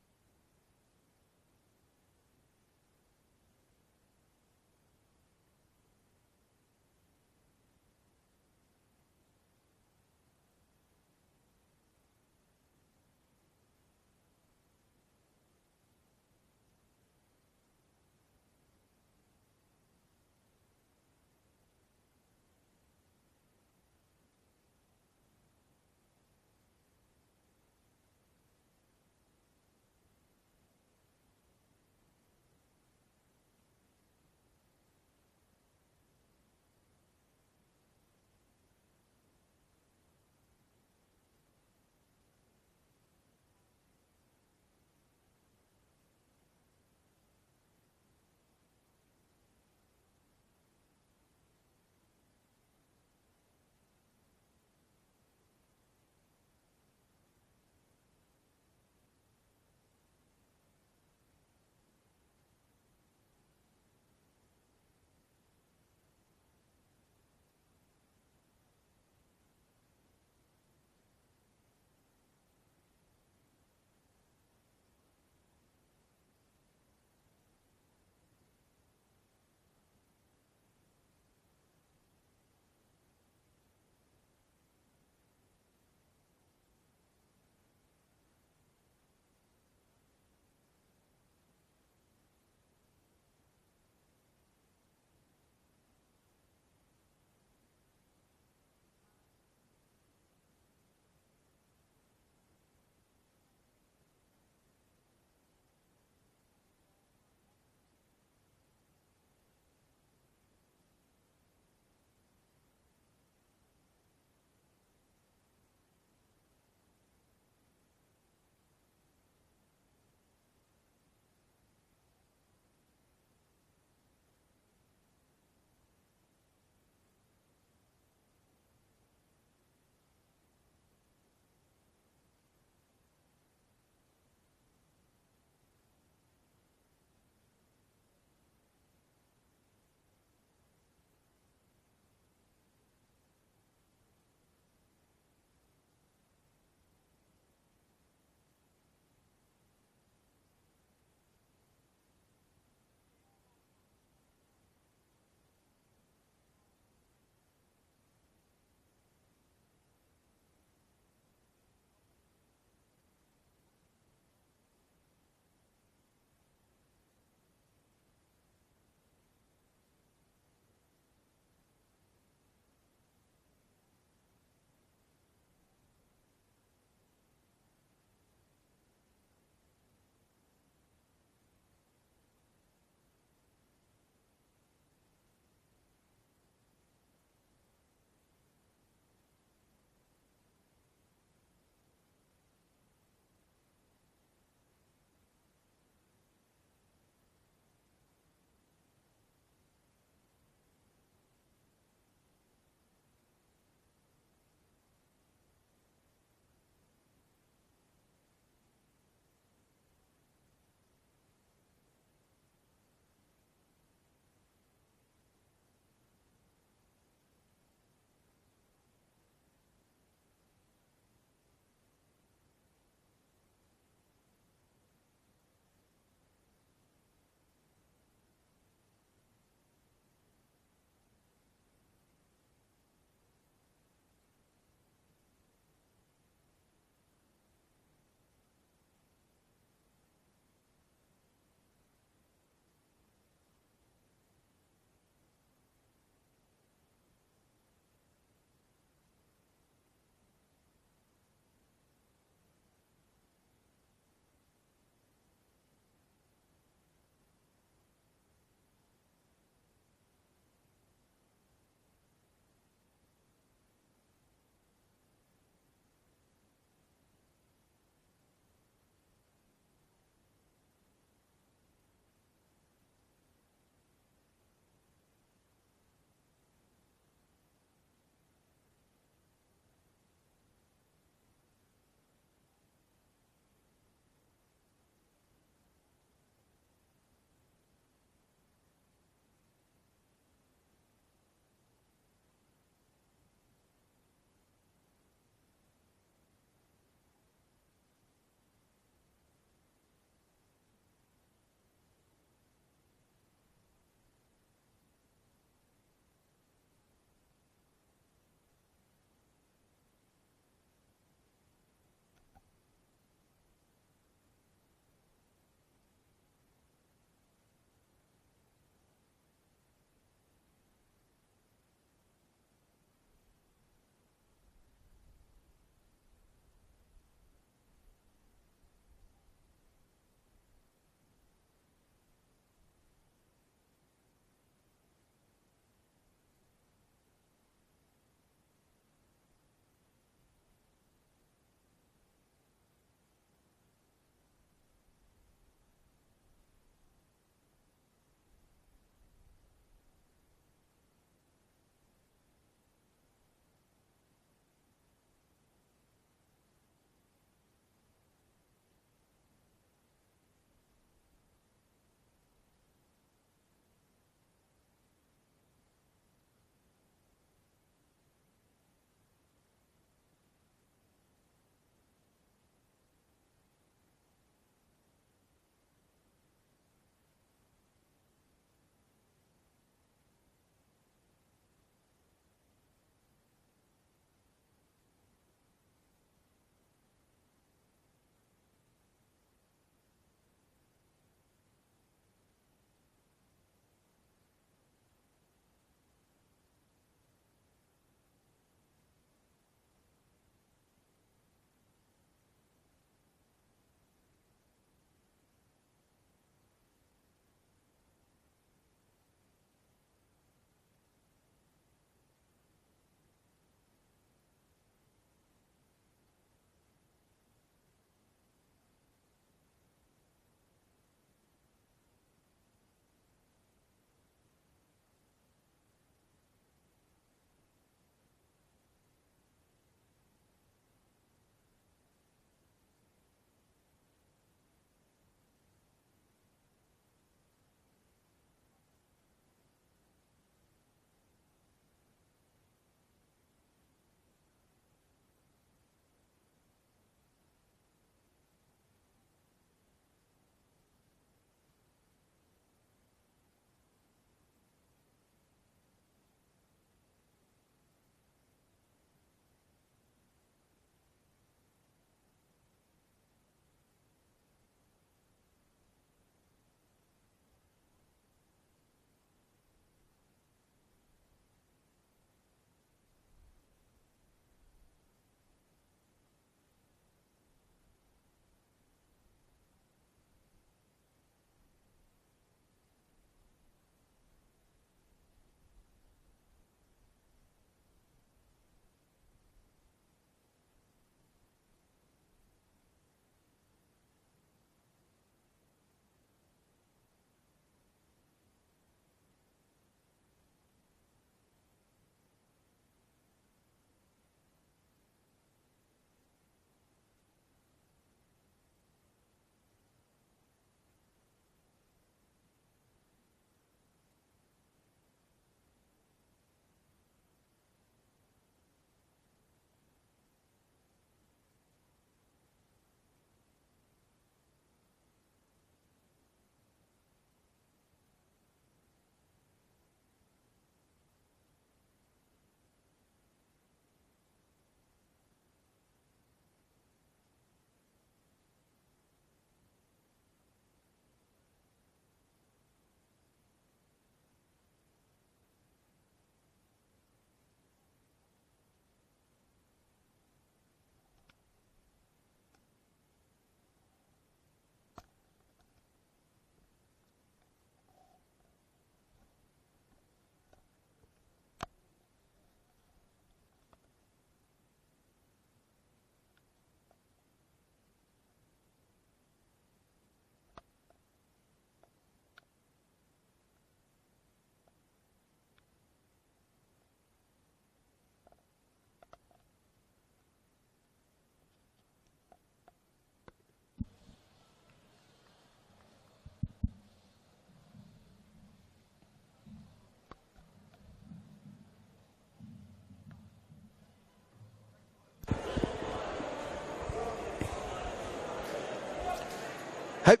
Hope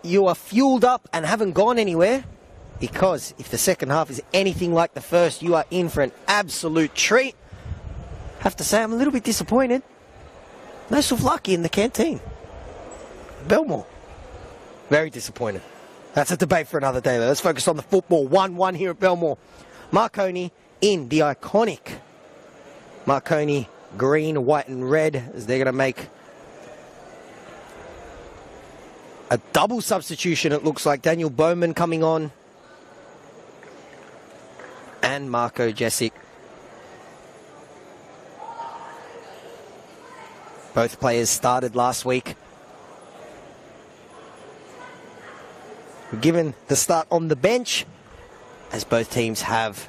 you are fueled up and haven't gone anywhere, because if the second half is anything like the first, you are in for an absolute treat. Have to say, I'm a little bit disappointed. No souvlaki in the canteen. Belmore. Very disappointed. That's a debate for another day, though. Let's focus on the football. 1-1 here at Belmore. Marconi in the iconic Marconi green, white and red, as they're going to make a double substitution, it looks like. Daniel Bowman coming on. And Marco Jesic. Both players started last week. We're given the start on the bench, as both teams have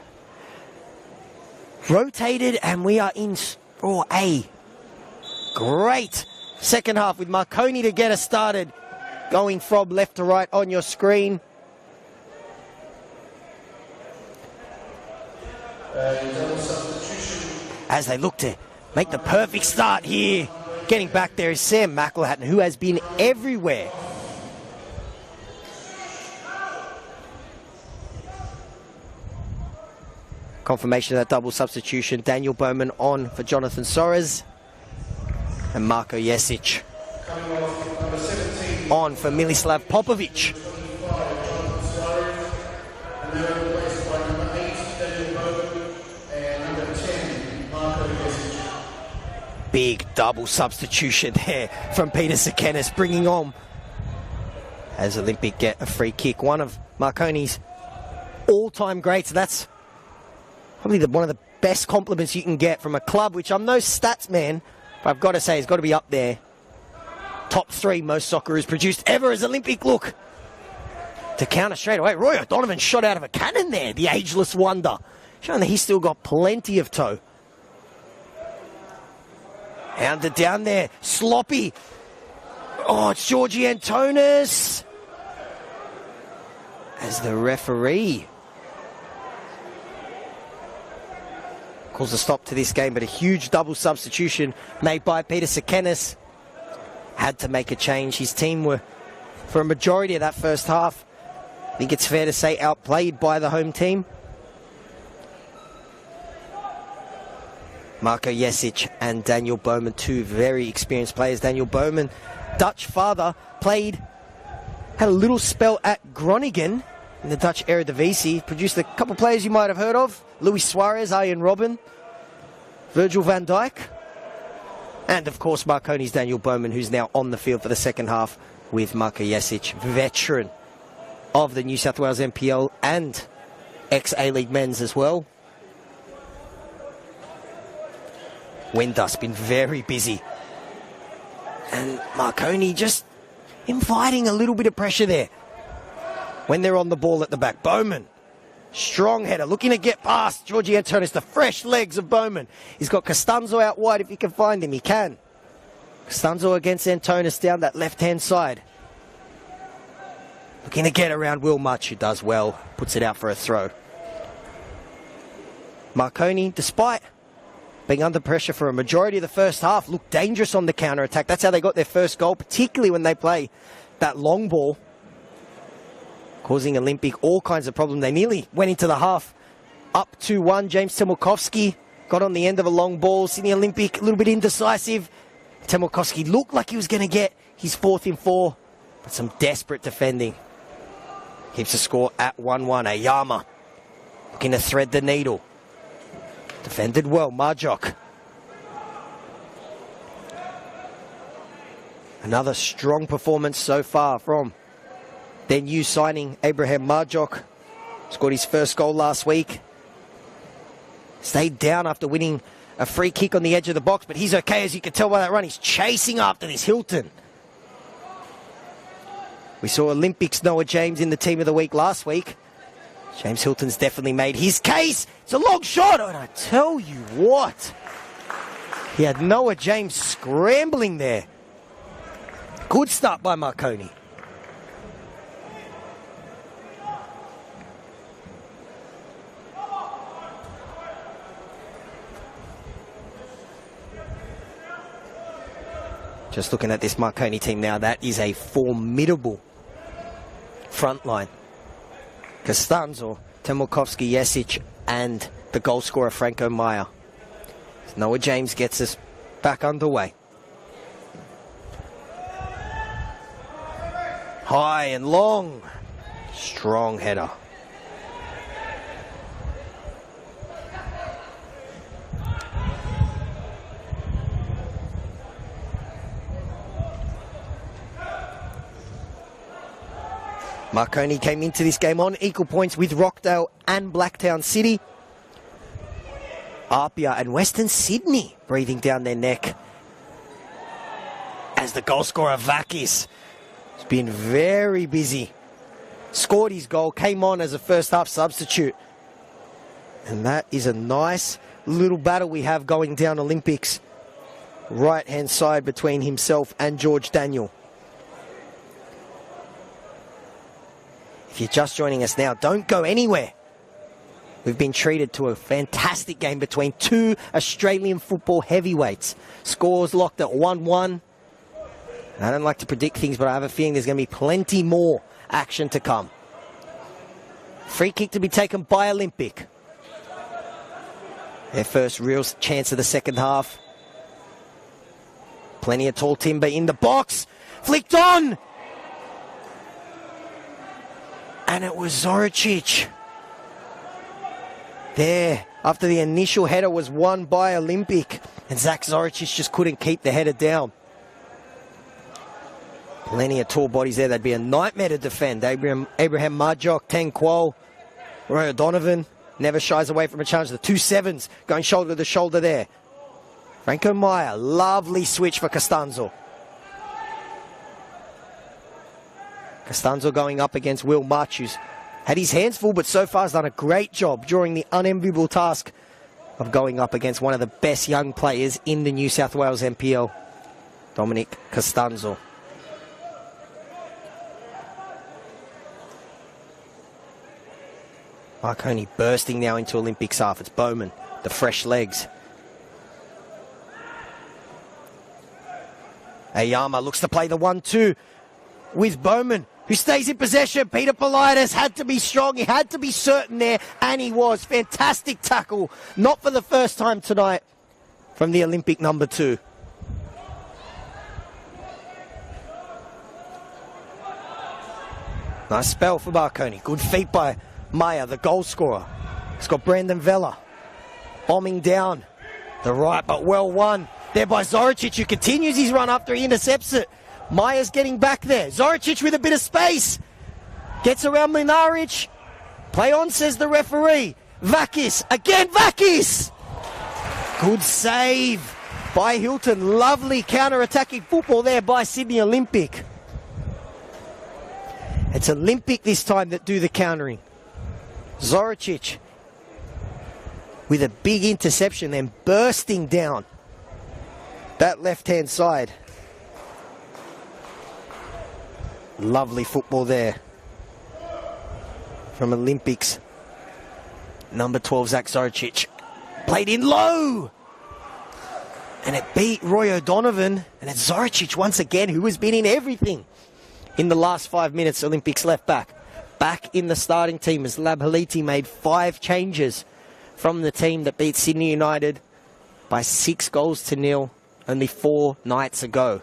rotated, and we are in for a great second half with Marconi to get us started. Going from left to right on your screen. As they look to make the perfect start here. Getting back there is Sam McElhatton, who has been everywhere. Confirmation of that double substitution. Daniel Bowman on for Jonathan Soares. And Marko Jesic on for Milislav Popovic. Big double substitution there from Peter Sekenis, bringing on, as Olympic get a free kick, one of Marconi's all-time greats. That's probably one of the best compliments you can get from a club, which I'm no stats man, but I've got to say he's got to be up there. Top 3 most Socceroos produced ever as Olympic. Look to counter straight away. Roy O'Donovan shot out of a cannon there, the ageless wonder, showing that he's still got plenty of toe. Hounded down there, sloppy. Oh, it's Georgie Antonis. As the referee calls a stop to this game, but a huge double substitution made by Peter Sekenis. Had to make a change. His team were, for a majority of that first half, I think it's fair to say, outplayed by the home team. Marko Jesic and Daniel Bowman, 2 very experienced players. Daniel Bowman, Dutch father, had a little spell at Groningen in the Dutch Eredivisie. Produced a couple of players you might have heard of. Luis Suarez, Arjen Robben, Virgil van Dijk. And of course Marconi's Daniel Bowman, who's now on the field for the second half with Marko Jesic, veteran of the New South Wales NPL and ex-A-League men's as well. Windus been very busy. And Marconi just inviting a little bit of pressure there when they're on the ball at the back. Bowman, strong header, looking to get past Georgie Antonis. The fresh legs of Bowman. He's got Costanzo out wide. If he can find him, he can. Costanzo against Antonis down that left-hand side. Looking to get around Will Much, who does well. Puts it out for a throw. Marconi, despite being under pressure for a majority of the first half, looked dangerous on the counter-attack. That's how they got their first goal, particularly when they play that long ball, causing Olympic all kinds of problems. They nearly went into the half up 2-1. James Temolkovski got on the end of a long ball. Sydney Olympic a little bit indecisive. Temolkovski looked like he was going to get his 4th in 4, but some desperate defending keeps the score at 1-1. Ayama looking to thread the needle. Defended well, Marjok. Another strong performance so far from their new signing, Abraham Marjok. Scored his first goal last week. Stayed down after winning a free kick on the edge of the box, but he's okay, as you can tell by that run. He's chasing after this Hilton. We saw Olympics Noah James in the team of the week last week. James Hilton's definitely made his case. It's a long shot, and I tell you what, he had Noah James scrambling there. Good start by Marconi. Just looking at this Marconi team now, that is a formidable front line. Costanzo, Temukovsky, Jesic, and the goal scorer Franco Maya. Noah James gets us back underway. High and long. Strong header. Marconi came into this game on equal points with Rockdale and Blacktown City. Apia and Western Sydney breathing down their neck as the goal scorer Vakis has been very busy. Scored his goal, came on as a first half substitute. And that is a nice little battle we have going down Olympics. Right hand side between himself and George Daniel. If you're just joining us now, don't go anywhere. We've been treated to a fantastic game between two Australian football heavyweights. Scores locked at 1-1. I don't like to predict things, but I have a feeling there's going to be plenty more action to come. Free kick to be taken by Olympic. Their first real chance of the second half. Plenty of tall timber in the box. Flicked on! And it was Zoricic. There, after the initial header was won by Olympic. And Zach Zoricic just couldn't keep the header down. Plenty of tall bodies there. That'd be a nightmare to defend. Abraham Marjok, Teng Kuo, Roy O'Donovan. Never shies away from a challenge. The 2 sevens going shoulder to shoulder there. Franco Maya, lovely switch for Costanzo. Costanzo going up against Will March, who's had his hands full, but so far has done a great job during the unenviable task of going up against one of the best young players in the New South Wales NPL, Dominic Costanzo. Marconi bursting now into Olympics half. It's Bowman, the fresh legs. Ayama looks to play the 1-2 with Bowman, who stays in possession. Peter Politis had to be strong. He had to be certain there, and he was. Fantastic tackle. Not for the first time tonight from the Olympic number 2. Nice spell for Marconi. Good feet by Maya, the goal scorer. He's got Brandon Vella bombing down the right, but well won there by Zoricic, who continues his run after he intercepts it. Maya's getting back there. Zoricic with a bit of space. Gets around Mlinaric. Play on, says the referee. Vakis. Again, Vakis! Good save by Hilton. Lovely counter-attacking football there by Sydney Olympic. It's Olympic this time that do the countering. Zoricic with a big interception, then bursting down that left-hand side. Lovely football there from Olympics. Number 12, Zach Zoricic. Played in low. And it beat Roy O'Donovan. And it's Zoricic once again, who has been in everything in the last 5 minutes. Olympics left back. Back in the starting team as Lab Haliti made 5 changes from the team that beat Sydney United by 6-0 only 4 nights ago.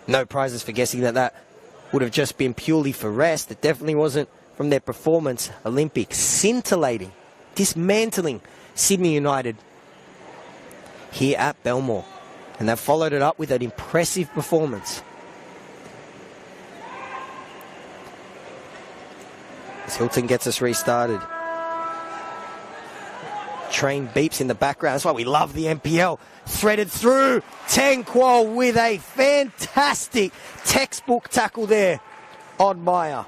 No prizes for guessing that would have just been purely for rest. It definitely wasn't from their performance. Olympic scintillating, dismantling Sydney United here at Belmore. And they've followed it up with an impressive performance. As Hilton gets us restarted. Train beeps in the background. That's why we love the NPL. Threaded through. Teng Kuo with a fantastic textbook tackle there on Maya.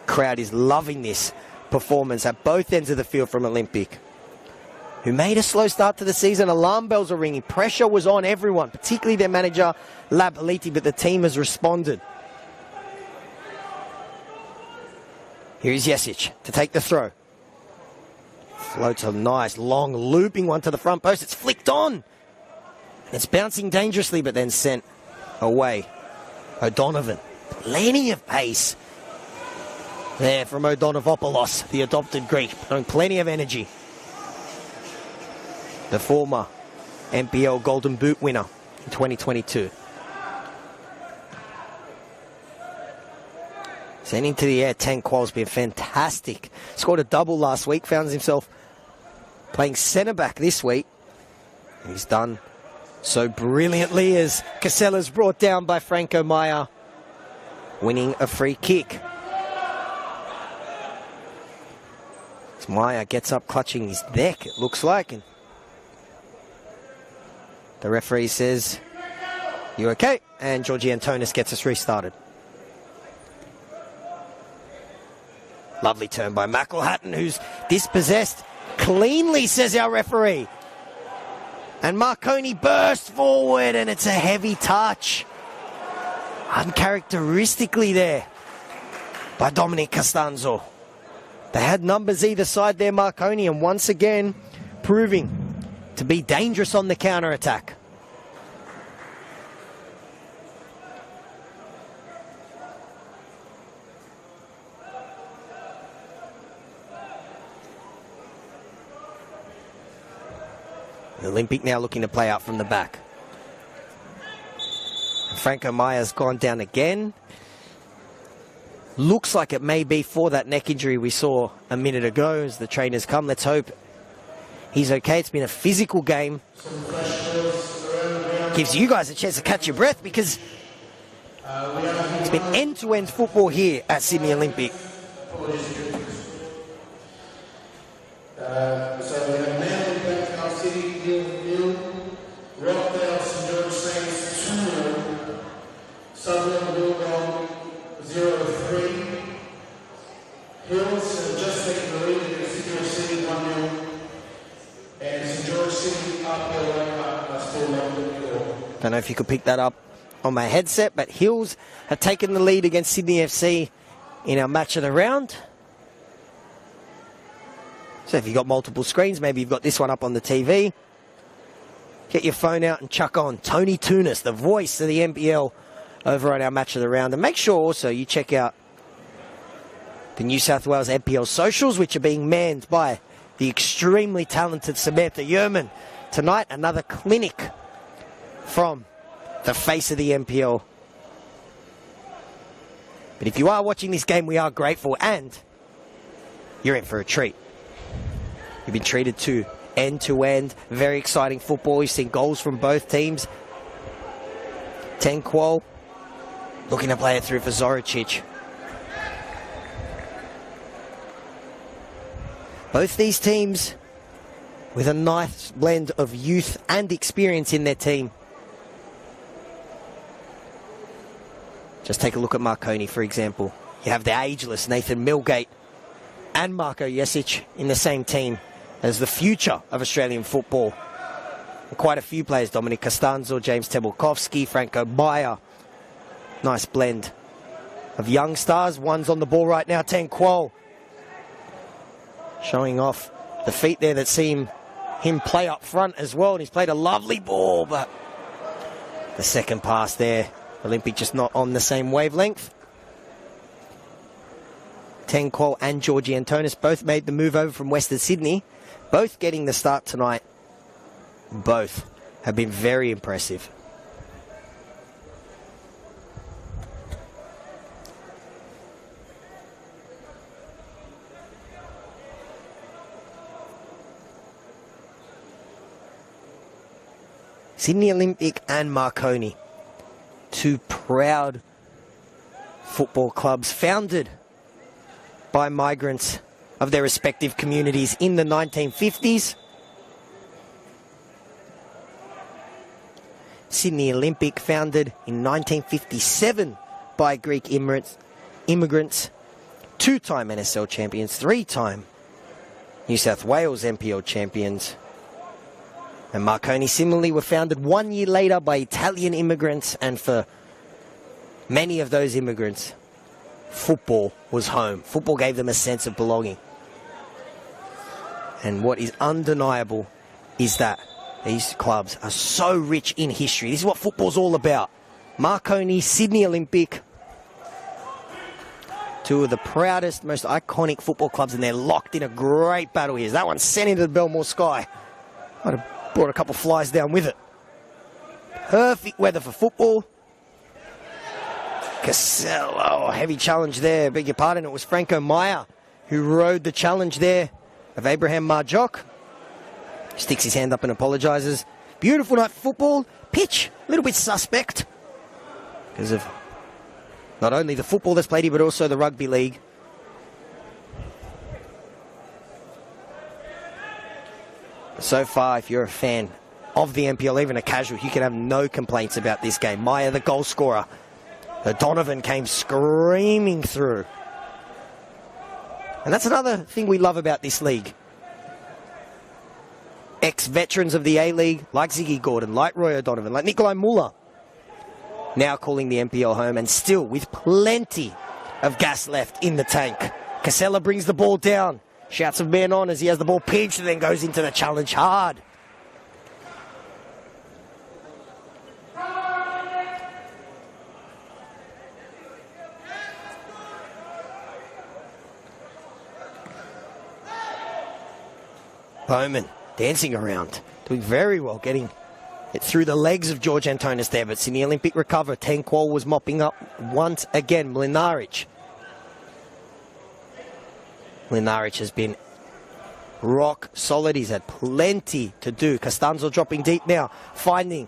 Crowd is loving this performance at both ends of the field from Olympic, who made a slow start to the season. Alarm bells are ringing. Pressure was on everyone, particularly their manager, Lab Haliti, but the team has responded. Here is Jesic to take the throw. Floats a nice, long, looping one to the front post. It's flicked on. It's bouncing dangerously, but then sent away. O'Donovan, plenty of pace there from O'Donovopoulos, the adopted Greek, showing plenty of energy. The former NPL Golden Boot winner in 2022. Sending to the air, 10 qual's been fantastic. Scored a double last week, found himself playing centre back this week. And he's done so brilliantly as Casella's brought down by Franco Maya, winning a free kick. As Maya gets up clutching his neck, it looks like, and the referee says, "You okay?" And Georgie Antonis gets us restarted. Lovely turn by McElhatton, who's dispossessed cleanly, says our referee. And Marconi bursts forward, and it's a heavy touch. Uncharacteristically there by Dominic Costanzo. They had numbers either side there, Marconi, and once again proving to be dangerous on the counter-attack. The Olympic now looking to play out from the back. Franco Maya's gone down again. Looks like it may be for that neck injury we saw a minute ago as the trainers come. Let's hope he's okay. It's been a physical game. Gives you guys a chance to catch your breath because it's been end-to-end football here at Sydney Olympic. So we have Manly, Blacktown City, Hill, Rockdale, St. George Saints 2-0, Sutherland, Bulldog 0-3, Hills just taking the lead against St. George City 1-0, and St. George City uphill still 1-0. Don't know if you could pick that up on my headset, but Hills have taken the lead against Sydney FC in our match of the round. So if you've got multiple screens, maybe you've got this one up on the TV, get your phone out and chuck on Tony Tunis, the voice of the NPL, over on our match of the round. And make sure also you check out the New South Wales NPL socials, which are being manned by the extremely talented Samantha Yerman. Tonight, another clinic from the face of the NPL. But if you are watching this game, we are grateful, and you're in for a treat. You've been treated to end-to-end, very exciting football. You've seen goals from both teams. 10 qual, looking to play it through for Zoricic. Both these teams with a nice blend of youth and experience in their team. Just take a look at Marconi, for example. You have the ageless Nathan Milgate and Marko Jesic in the same team as the future of Australian football. And quite a few players, Dominic Costanzo, James Tebulkovsky, Franco Maya. Nice blend of young stars. One's on the ball right now, 10 qual. Showing off the feet there that see him play up front as well. And he's played a lovely ball, but the second pass there, Olympic just not on the same wavelength. 10 qual and Georgie Antonis both made the move over from Western Sydney. Both getting the start tonight. Both have been very impressive. Sydney Olympic and Marconi, two proud football clubs founded by migrants of their respective communities in the 1950s. Sydney Olympic founded in 1957 by Greek immigrants, two-time NSL champions, three-time New South Wales NPL champions. And Marconi similarly were founded 1 year later by Italian immigrants, and for many of those immigrants, football was home. Football gave them a sense of belonging. And what is undeniable is that these clubs are so rich in history. This is what football's all about. Marconi, Sydney Olympic. Two of the proudest, most iconic football clubs, and they're locked in a great battle here. That one's sent into the Belmore sky. Might have brought a couple flies down with it. Perfect weather for football. Casella, heavy challenge there. Beg your pardon, it was Franco Meyer who rode the challenge there of Abraham Marjok. Sticks his hand up and apologises. Beautiful night for football. Pitch, a little bit suspect because of not only the football that's played here, but also the rugby league. So far, if you're a fan of the NPL, even a casual, you can have no complaints about this game. Meyer, the goal scorer. Donovan came screaming through. And that's another thing we love about this league. Ex-veterans of the A-League, like Ziggy Gordon, like Roy O'Donovan, like Nikolai Muller, now calling the NPL home, and still with plenty of gas left in the tank. Casella brings the ball down. Shouts of man on as he has the ball pinched and then goes into the challenge hard. Bowman dancing around, doing very well, getting it through the legs of George Antonis there, but Sydney Olympic recover. Tenquol was mopping up once again. Mlinaric has been rock solid. He's had plenty to do. Costanzo dropping deep now, finding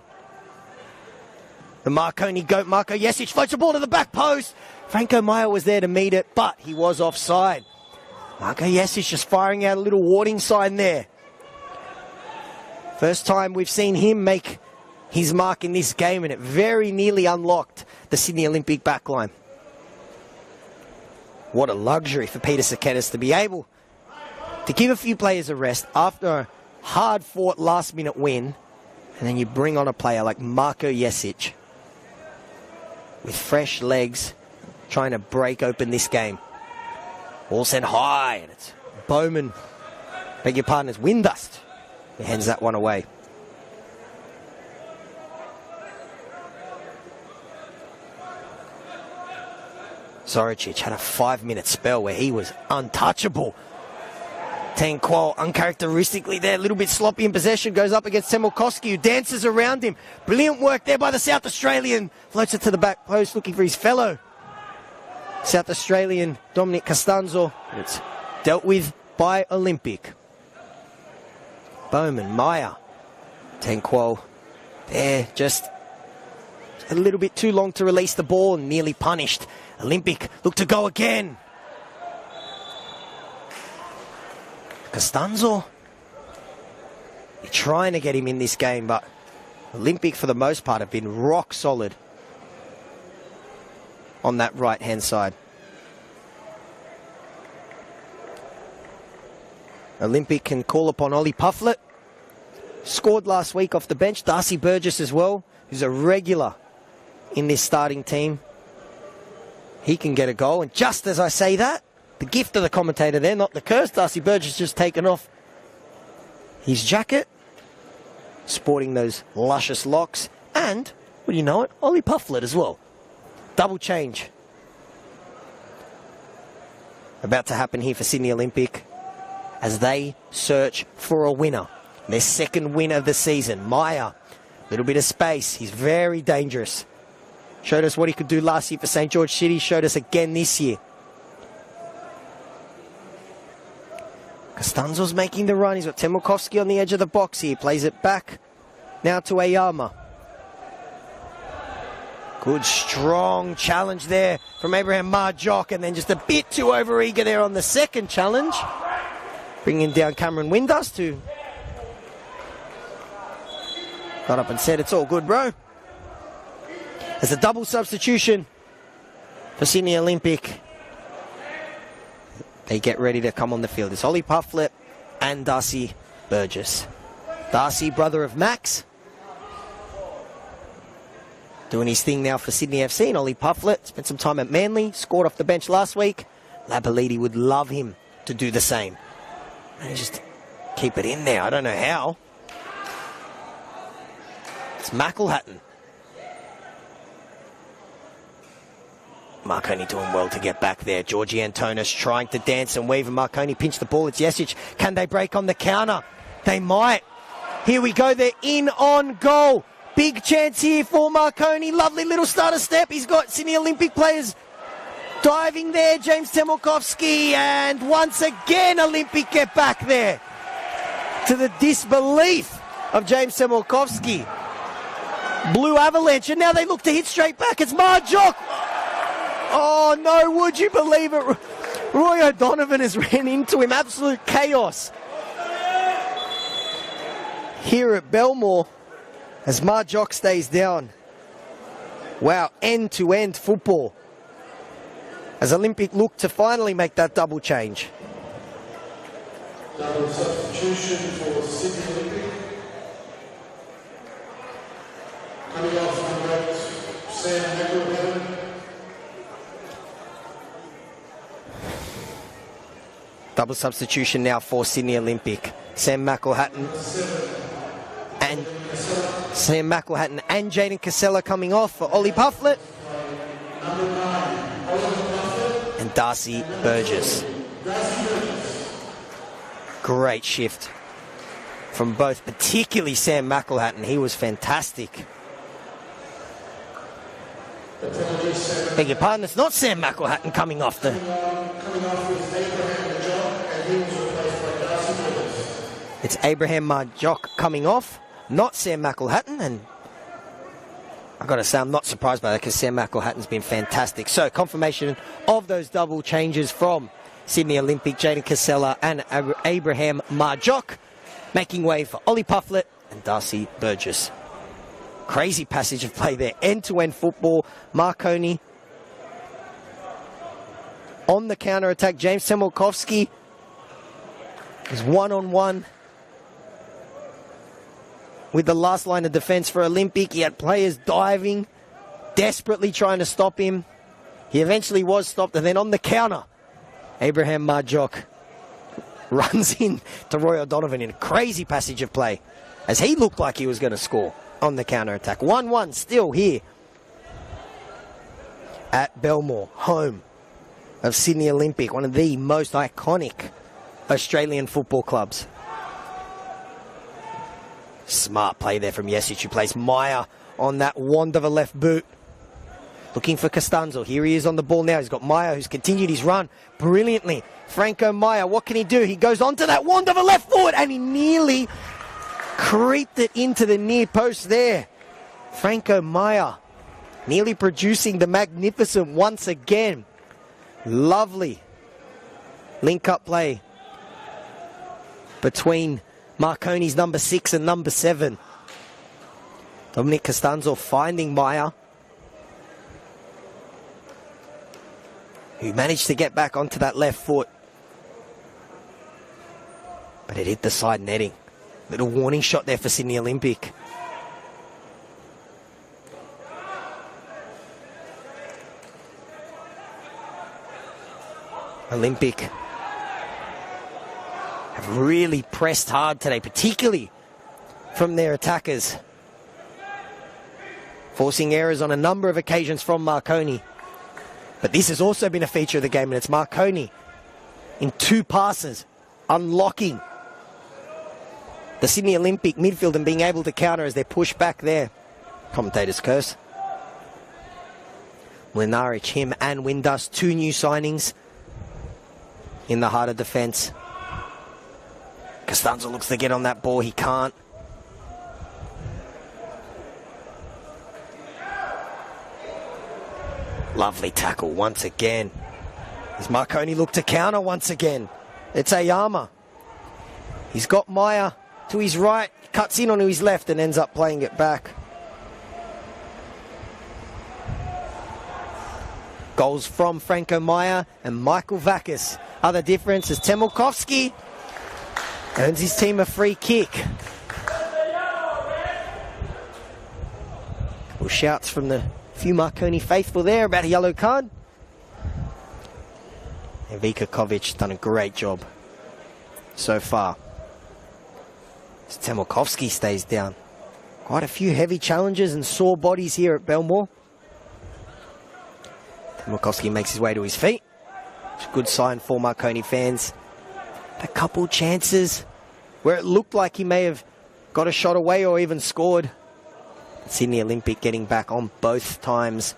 the Marconi goat. Marco Jesic floats the ball to the back post. Franco Meyer was there to meet it, but he was offside. Marco Jesic just firing out a little warning sign there. First time we've seen him make his mark in this game, and it very nearly unlocked the Sydney Olympic backline. What a luxury for Peter Saketis to be able to give a few players a rest after a hard-fought last-minute win, and then you bring on a player like Marco Jesic with fresh legs trying to break open this game. Ball sent high, and it's Bowman, beg your pardon, it's Windust. He hands that one away. Zoricic had a 5-minute spell where he was untouchable. Tenquol uncharacteristically there, a little bit sloppy in possession, goes up against Semilkoski, who dances around him. Brilliant work there by the South Australian. Floats it to the back post looking for his fellow South Australian Dominic Costanzo. It's dealt with by Olympic. Bowman, Meyer, Tenquol there, just a little bit too long to release the ball and nearly punished. Olympic look to go again. Costanzo, you're trying to get him in this game, but Olympic for the most part have been rock solid on that right hand side. Olympic can call upon Ollie Pufflet. Scored last week off the bench. Darcy Burgess as well, who's a regular in this starting team. He can get a goal. And just as I say that, the gift of the commentator there, not the curse, Darcy Burgess just taken off his jacket, sporting those luscious locks. And, well, you know it, Ollie Pufflet as well. Double change about to happen here for Sydney Olympic as they search for a winner. Their second win of the season. Meyer, a little bit of space. He's very dangerous. Showed us what he could do last year for St. George City. Showed us again this year. Costanzo's making the run. He's got Temilkovsky on the edge of the box here. Plays it back now to Ayama. Good, strong challenge there from Abraham Marjok, and then just a bit too overeager there on the second challenge. Bringing down Cameron Windust, who got up and said, "It's all good, bro." As a double substitution for Sydney Olympic, they get ready to come on the field. It's Ollie Pufflet and Darcy Burgess. Darcy, brother of Max, doing his thing now for Sydney FC. And Ollie Pufflet spent some time at Manly, scored off the bench last week. Labaliti would love him to do the same. And he just keep it in there. I don't know how. It's McElhatton. Marconi doing well to get back there. Georgie Antonis trying to dance and weave, and Marconi pinched the ball. It's Jesic. Can they break on the counter? They might. Here we go. They're in on goal. Big chance here for Marconi. Lovely little starter step. He's got Sydney Olympic players diving there. James Temelkovski. And once again, Olympic get back there. To the disbelief of James Temelkovski. Blue Avalanche. And now they look to hit straight back. It's Marjock. Oh, no, would you believe it? Roy O'Donovan has ran into him. Absolute chaos here at Belmore as Marjock stays down. Wow, end-to-end football as Olympic look to finally make that double change. Double substitution for Sydney Olympic. Coming off number 8, Sam Mackelhatton. Double substitution now for Sydney Olympic. Sam McElhatton and Jaden Casella coming off for Ollie Pufflet and Darcy Burgess. Great shift from both, particularly Sam McElhatton. He was fantastic. Beg your pardon, it's not Sam McElhatton coming off the... It's Abraham Marjock coming off, not Sam McElhatton, and I've got to say I'm not surprised by that because Sam McElhatton's been fantastic. So confirmation of those double changes from Sydney Olympic, Jaden Casella and Abraham Marjock, making way for Ollie Pufflet and Darcy Burgess. Crazy passage of play there, end-to-end football. Marconi on the counter-attack. James Temelkovski is one-on-one with the last line of defence for Olympic. He had players diving, desperately trying to stop him. He eventually was stopped, and then on the counter, Abraham Marjock runs in to Roy O'Donovan in a crazy passage of play as he looked like he was going to score on the counter-attack. 1-1 still here at Belmore, home of Sydney Olympic, one of the most iconic Australian football clubs. Smart play there from Jesic, who plays Meyer on that wand of a left boot. Looking for Costanzo. Here he is on the ball now. He's got Meyer, who's continued his run brilliantly. Franco Meyer, what can he do? He goes onto that wand of a left foot, and he nearly creeped it into the near post there. Franco Meyer nearly producing the magnificent once again. Lovely link-up play between Marconi's number 6 and number 7. Dominic Costanzo finding Meyer, who managed to get back onto that left foot, but it hit the side netting. Little warning shot there for Sydney Olympic. Olympic have really pressed hard today, particularly from their attackers, forcing errors on a number of occasions from Marconi. But this has also been a feature of the game, and it's Marconi in 2 passes, unlocking the Sydney Olympic midfield and being able to counter as they push back there. Commentator's curse. Mlinaric, him and Windus, 2 new signings in the heart of defence. Costanzo looks to get on that ball. He can't. Lovely tackle once again. As Marconi look to counter once again. It's Ayama. He's got Meyer to his right, cuts in onto his left and ends up playing it back. Goals from Franco Meyer and Michael Vakis. Other difference is Temelkovski earns his team a free kick. Couple shouts from the few Marconi faithful there about a yellow card. And Vika Kovic done a great job so far. Temelkovsky stays down. Quite a few heavy challenges and sore bodies here at Belmore. Temelkovsky makes his way to his feet. It's a good sign for Marconi fans. A couple chances where it looked like he may have got a shot away or even scored. Sydney Olympic getting back on both times.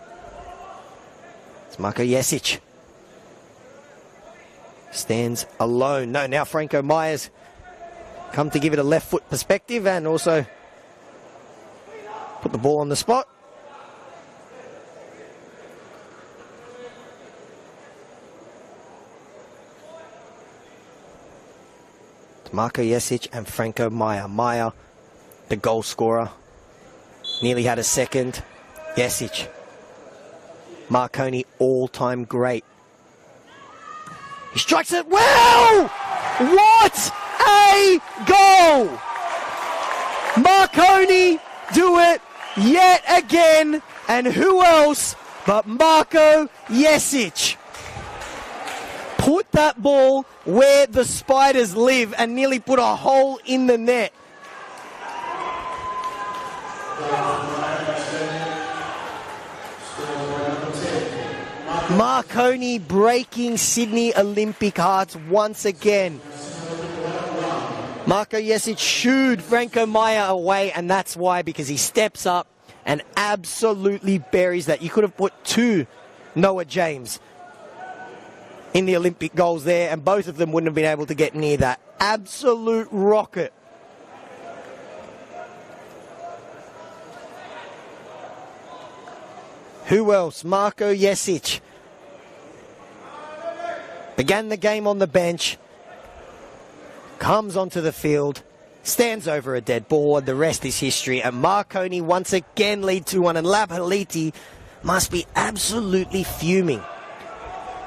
It's Marko Jesic. Stands alone. No, now Franco Myers come to give it a left foot perspective and also put the ball on the spot. It's Marko Jesic and Franco Meyer. Meyer, the goal scorer. Nearly had a second. Jesic. Marconi all-time great. He strikes it well! What a goal! Marconi do it yet again, and who else but Marko Jesic? Put that ball where the Spiders live and nearly put a hole in the net. Marconi breaking Sydney Olympic hearts once again. Marko Jesic shooed Franco Meyer away, and that's why, because he steps up and absolutely buries that. You could have put two Noah James in the Olympic goals there, and both of them wouldn't have been able to get near that. Absolute rocket. Who else? Marko Jesic. Began the game on the bench, comes onto the field, stands over a dead ball, and the rest is history. And Marconi once again lead 2-1, and Labhaliti must be absolutely fuming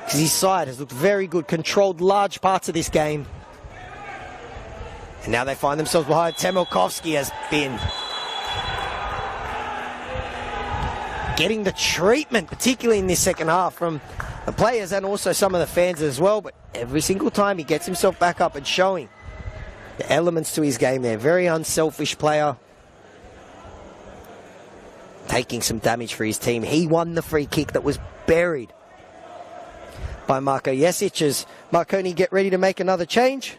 because his side has looked very good, controlled large parts of this game. And now they find themselves behind. Temelkovsky has been getting the treatment, particularly in this second half, from the players and also some of the fans as well. But every single time he gets himself back up and showing the elements to his game there. Very unselfish player. Taking some damage for his team. He won the free kick that was buried by Marko Jesic as Marconi get ready to make another change.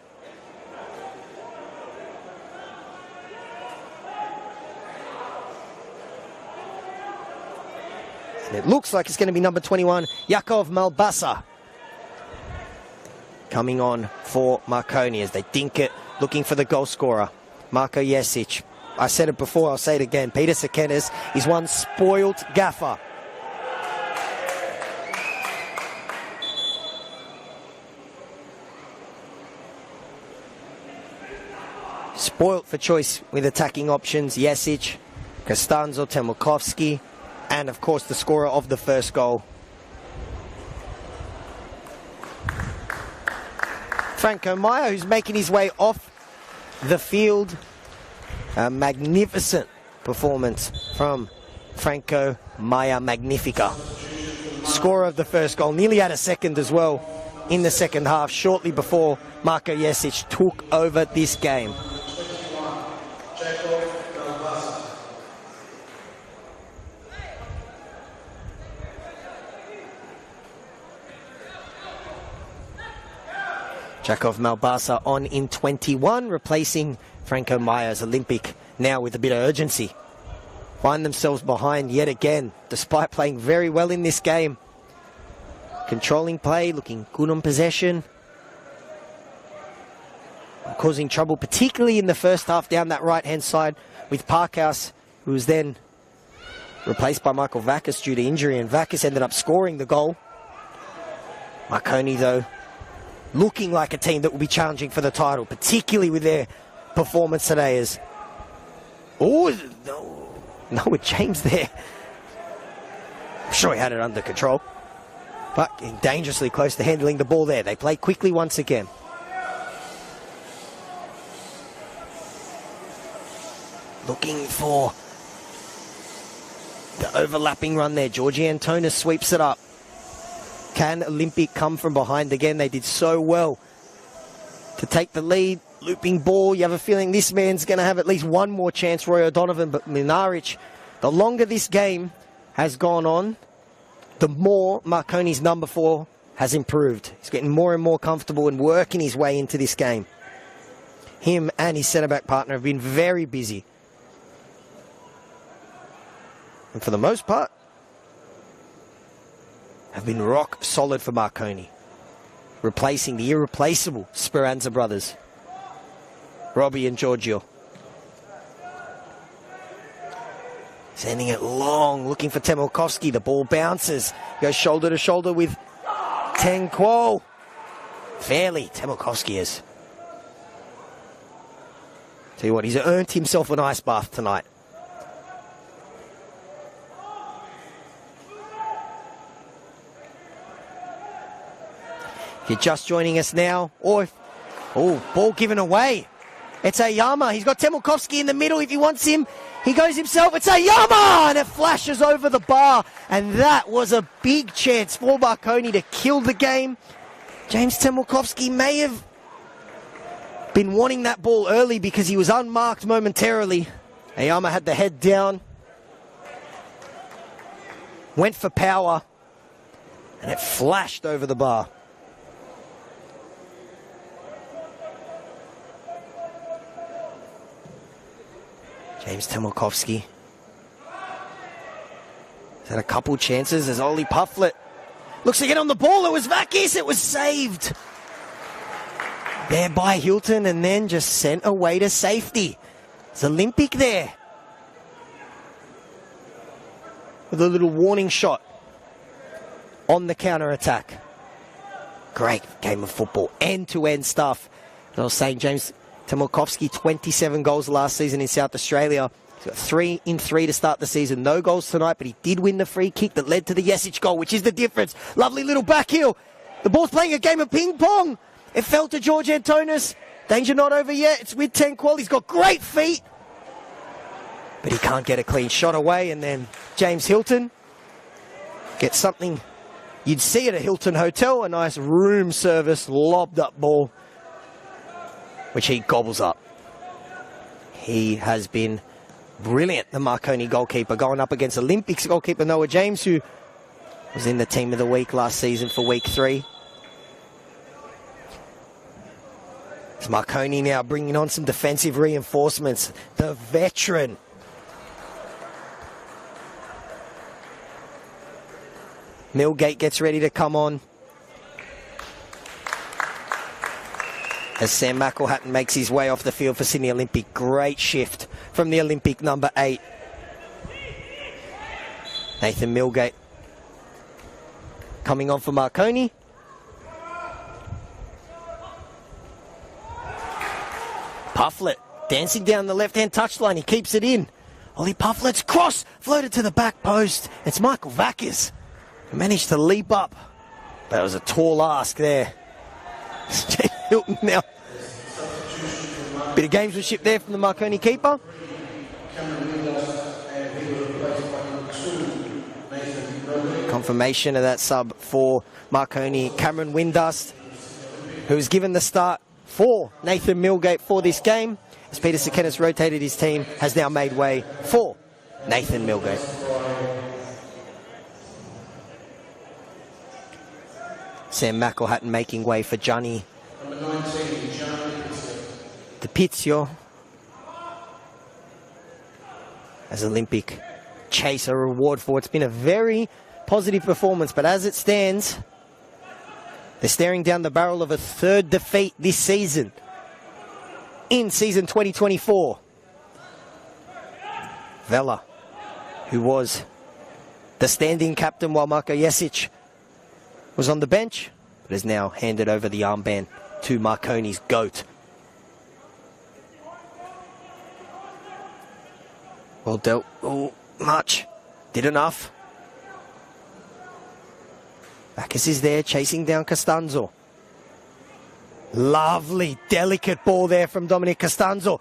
It looks like it's going to be number 21, Yakov Malbasa, coming on for Marconi as they dink it, looking for the goal scorer, Marko Jesic. I said it before, I'll say it again. Peter Sekenes is one spoilt gaffer. Spoilt for choice with attacking options, Jesic, Costanzo, Temelkovsky, and of course the scorer of the first goal, Franco Meyer, who's making his way off the field. A magnificent performance from Franco Meyer, Magnifica. Scorer of the first goal, nearly had a second as well in the second half, shortly before Marko Jesic took over this game. Jakov Malbasa on in 21, replacing Franco Meyer's Olympic now with a bit of urgency. Find themselves behind yet again, despite playing very well in this game. Controlling play, looking good on possession. Causing trouble, particularly in the first half down that right-hand side with Parkhouse, who was then replaced by Michael Vakis due to injury, and Vakis ended up scoring the goal. Marconi, though, looking like a team that will be challenging for the title, particularly with their performance today. As Noah James there. I'm sure he had it under control, but getting dangerously close to handling the ball there. They play quickly once again. Looking for the overlapping run there. Georgie Antonis sweeps it up. Can Olympic come from behind again? They did so well to take the lead. looping ball. You have a feeling this man's going to have at least one more chance, Roy O'Donovan. But Mlinaric, the longer this game has gone on, the more Marconi's number 4 has improved. He's getting more and more comfortable and working his way into this game. Him and his centre-back partner have been very busy. And for the most part, have been rock solid for Marconi, replacing the irreplaceable Speranza brothers, Robbie and Giorgio. Sending it long, looking for Temelkovski. The ball bounces, goes shoulder to shoulder with Tenquo. Fairly, Temelkovski is. Tell you what, he's earned himself an ice bath tonight. If you're just joining us now, or ball given away. It's Ayama. He's got Temelkovski in the middle. If he wants him, he goes himself. It's Ayama! And it flashes over the bar. And that was a big chance for Marconi to kill the game. James Temelkovski may have been wanting that ball early because he was unmarked momentarily. Ayama had the head down. Went for power. And it flashed over the bar. James Temelkovski had a couple chances as Oli Pufflet looks to get on the ball. It was Vakis. It was saved there by Hilton and then just sent away to safety. It's Olympic there with a little warning shot on the counter-attack. Great game of football, end-to-end stuff. As I was saying, James Temelkovski, 27 goals last season in South Australia. He's got 3 in 3 to start the season. No goals tonight, but he did win the free kick that led to the Jesic goal, which is the difference. Lovely little back heel. The ball's playing a game of ping pong. It fell to George Antonis. Danger not over yet. It's with Tenquo. He's got great feet, but he can't get a clean shot away. And then James Hilton gets something you'd see at a Hilton hotel, a nice room service, lobbed up ball, which he gobbles up. He has been brilliant, the Marconi goalkeeper, going up against Olympics goalkeeper Noah James, who was in the team of the week last season for week 3. It's Marconi now bringing on some defensive reinforcements. The veteran. Millgate gets ready to come on as Sam McElhatton makes his way off the field for Sydney Olympic. Great shift from the Olympic number 8. Nathan Millgate coming on for Marconi. Pufflet dancing down the left-hand touchline. He keeps it in. Ollie Pufflet's cross floated to the back post. It's Michael Vakis who managed to leap up. That was a tall ask there. Hilton now. Bit of gamesmanship there from the Marconi keeper. Confirmation of that sub for Marconi. Cameron Windust, who was given the start for Nathan Millgate for this game. As Peter Sekenis rotated his team, has now made way for Nathan Millgate. Sam McElhatton making way for Johnny DePizio as Olympic chase a reward for. It's been a very positive performance, but as it stands, they're staring down the barrel of a 3rd defeat this season in season 2024. Vela, who was the standing captain while Marko Jesic was on the bench, but has now handed over the armband to Marconi's GOAT. Well dealt. Oh, much. Did enough. Bacchus is there, chasing down Costanzo. Lovely, delicate ball there from Dominic Costanzo.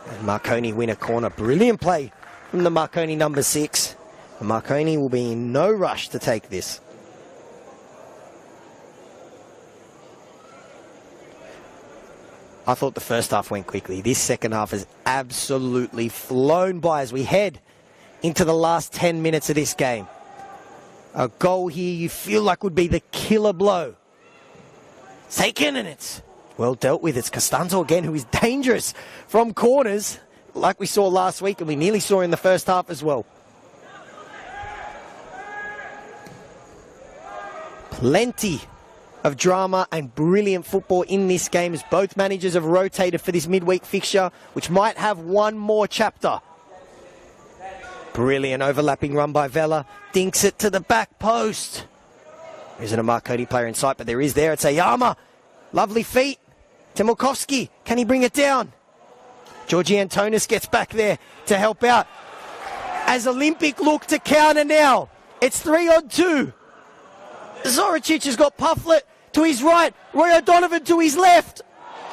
And Marconi win a corner. Brilliant play from the Marconi number 6. And Marconi will be in no rush to take this. I thought the first half went quickly. This second half has absolutely flown by as we head into the last 10 minutes of this game. A goal here you feel like would be the killer blow. Taken, and it's well dealt with. It's Costanzo again, who is dangerous from corners, like we saw last week and we nearly saw in the first half as well. Plenty of drama and brilliant football in this game as both managers have rotated for this midweek fixture, which might have one more chapter. Brilliant overlapping run by Vela. Dinks it to the back post. There isn't a Marconi player in sight, but there is there. It's Ayama. Lovely feet. Timolkovsky. Can he bring it down? Georgie Antonis gets back there to help out. As Olympic look to counter now. It's 3-on-2. Zoricic has got Pufflet to his right. Roy O'Donovan to his left.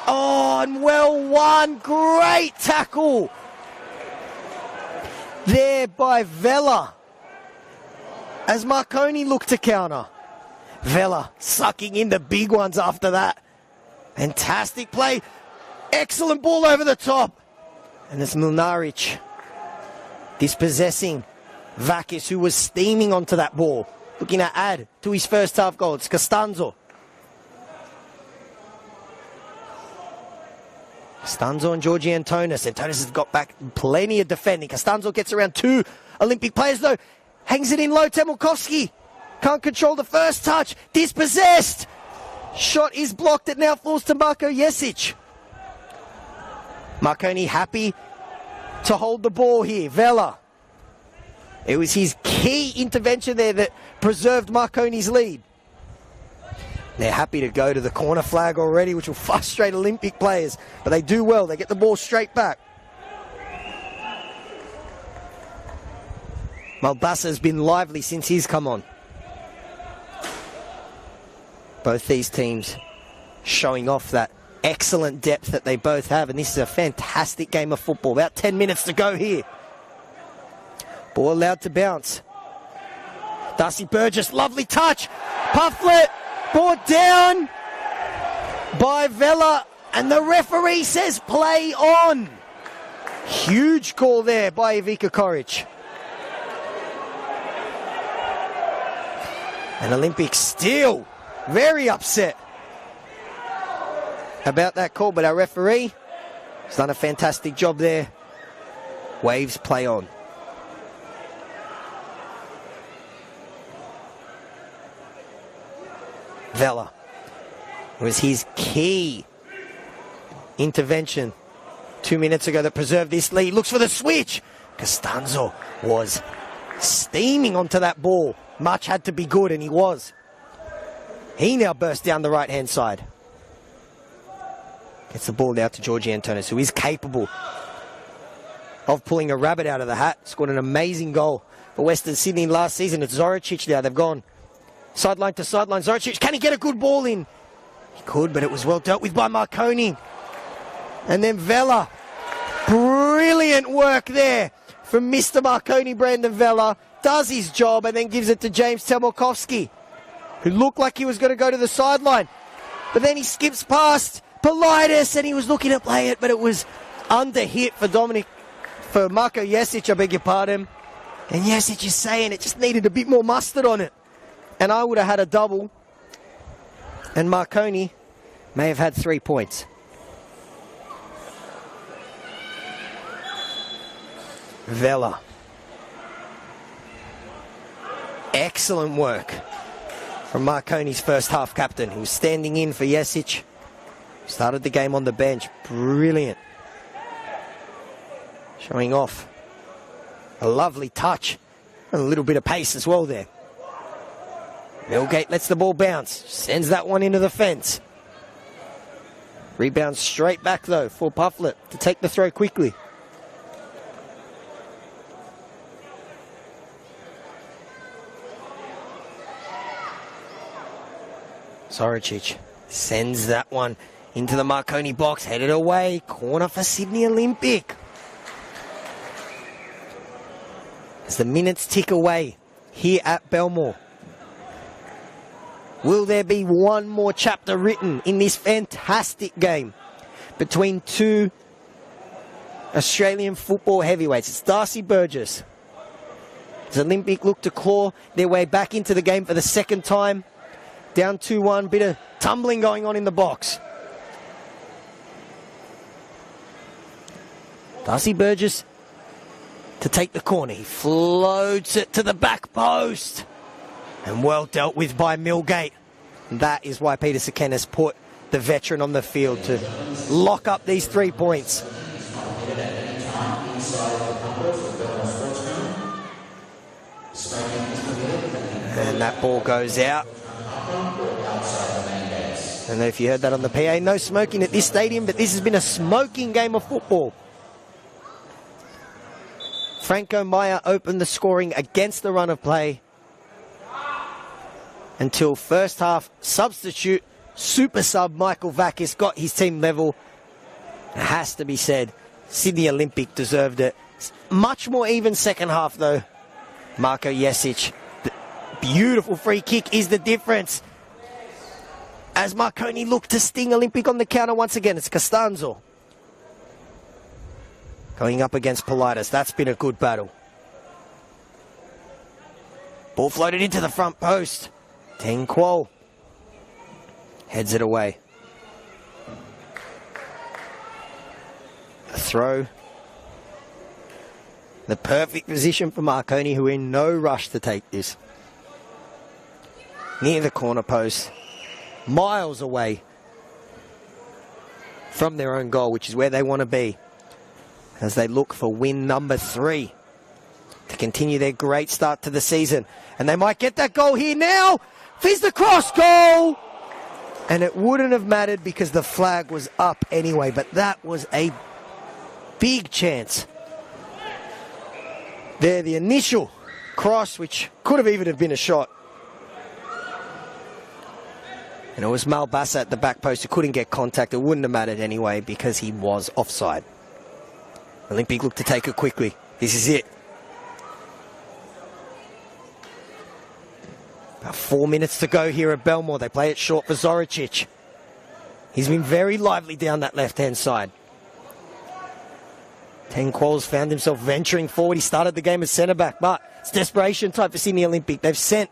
Oh, and well won. Great tackle there by Vela. As Marconi looked to counter. Vela sucking in the big ones after that. Fantastic play. Excellent ball over the top. And it's Milnaric dispossessing Vakis, who was steaming onto that ball. Looking to add to his first half goal. It's Costanzo. Costanzo and Georgie Antonis. Antonis has got back plenty of defending. Costanzo gets around two Olympic players though. Hangs it in low. Temolkovsky can't control the first touch. Dispossessed. Shot is blocked. It now falls to Marko Jesic. Marconi happy to hold the ball here. Vela. It was his key intervention there that preserved Marconi's lead. They're happy to go to the corner flag already, which will frustrate Olympic players. But they do well. They get the ball straight back. Malbasa has been lively since he's come on. Both these teams showing off that excellent depth that they both have. And this is a fantastic game of football. About 10 minutes to go here. Ball allowed to bounce. Darcy Burgess, lovely touch. Pufflet, brought down by Vela. And the referee says play on. Huge call there by Ivica Koric. And Olympic still very upset about that call. But our referee has done a fantastic job there. Waves play on. Vela. It was his key intervention 2 minutes ago that preserved this lead. Looks for the switch. Costanzo was steaming onto that ball. Much had to be good, and he was. He now burst down the right-hand side. Gets the ball out to Georgie Antonis, who is capable of pulling a rabbit out of the hat. Scored an amazing goal for Western Sydney last season. It's Zoricic now. They've gone sideline to sideline. Zoricic, can he get a good ball in? He could, but it was well dealt with by Marconi. And then Vela. Brilliant work there from Mr. Marconi, Brandon Vela. Does his job and then gives it to James Temolkovsky, who looked like he was going to go to the sideline. But then he skips past Politis and he was looking to play it, but it was under hit for Marko Jesic, I beg your pardon. And Jesic is saying it just needed a bit more mustard on it. And I would have had a double. And Marconi may have had 3 points. Vela. Excellent work from Marconi's first half captain, who was standing in for Jesic. Started the game on the bench. Brilliant. Showing off a lovely touch and a little bit of pace as well there. Millgate lets the ball bounce. Sends that one into the fence. Rebounds straight back though for Pufflet to take the throw quickly. Zoricic sends that one into the Marconi box. Headed away. Corner for Sydney Olympic. As the minutes tick away here at Belmore. Will there be one more chapter written in this fantastic game between two Australian football heavyweights. It's Darcy Burgess. As Olympic look to claw their way back into the game for the second time. Down 2-1, bit of tumbling going on in the box. Darcy Burgess to take the corner. He floats it to the back post. And well dealt with by Millgate. And that is why Peter Saken has put the veteran on the field to lock up these 3 points. And that ball goes out. I don't know if you heard that on the PA. No smoking at this stadium, but this has been a smoking game of football. Franco Meyer opened the scoring against the run of play until first half substitute super sub Michael Vakis got his team level. It has to be said, Sydney Olympic deserved it. Much more even second half though. Marko Jesic, the beautiful free kick is the difference. As Marconi looked to sting Olympic on the counter once again, it's Costanzo going up against Politis. That's been a good battle. Ball floated into the front post. Teng Kuo heads it away. A throw. The perfect position for Marconi, who are in no rush to take this. Near the corner post. Miles away from their own goal, which is where they want to be as they look for win number 3 to continue their great start to the season. And they might get that goal here now. Fizz the cross goal! And it wouldn't have mattered because the flag was up anyway, but that was a big chance. There, the initial cross, which could have even have been a shot. And it was Malbassa at the back post who couldn't get contact. It wouldn't have mattered anyway because he was offside. Olympic looked to take it quickly. This is it. About 4 minutes to go here at Belmore. They play it short for Zoricic. He's been very lively down that left-hand side. Teng Kuo's found himself venturing forward. He started the game as centre-back, but it's desperation time for Sydney Olympic. They've sent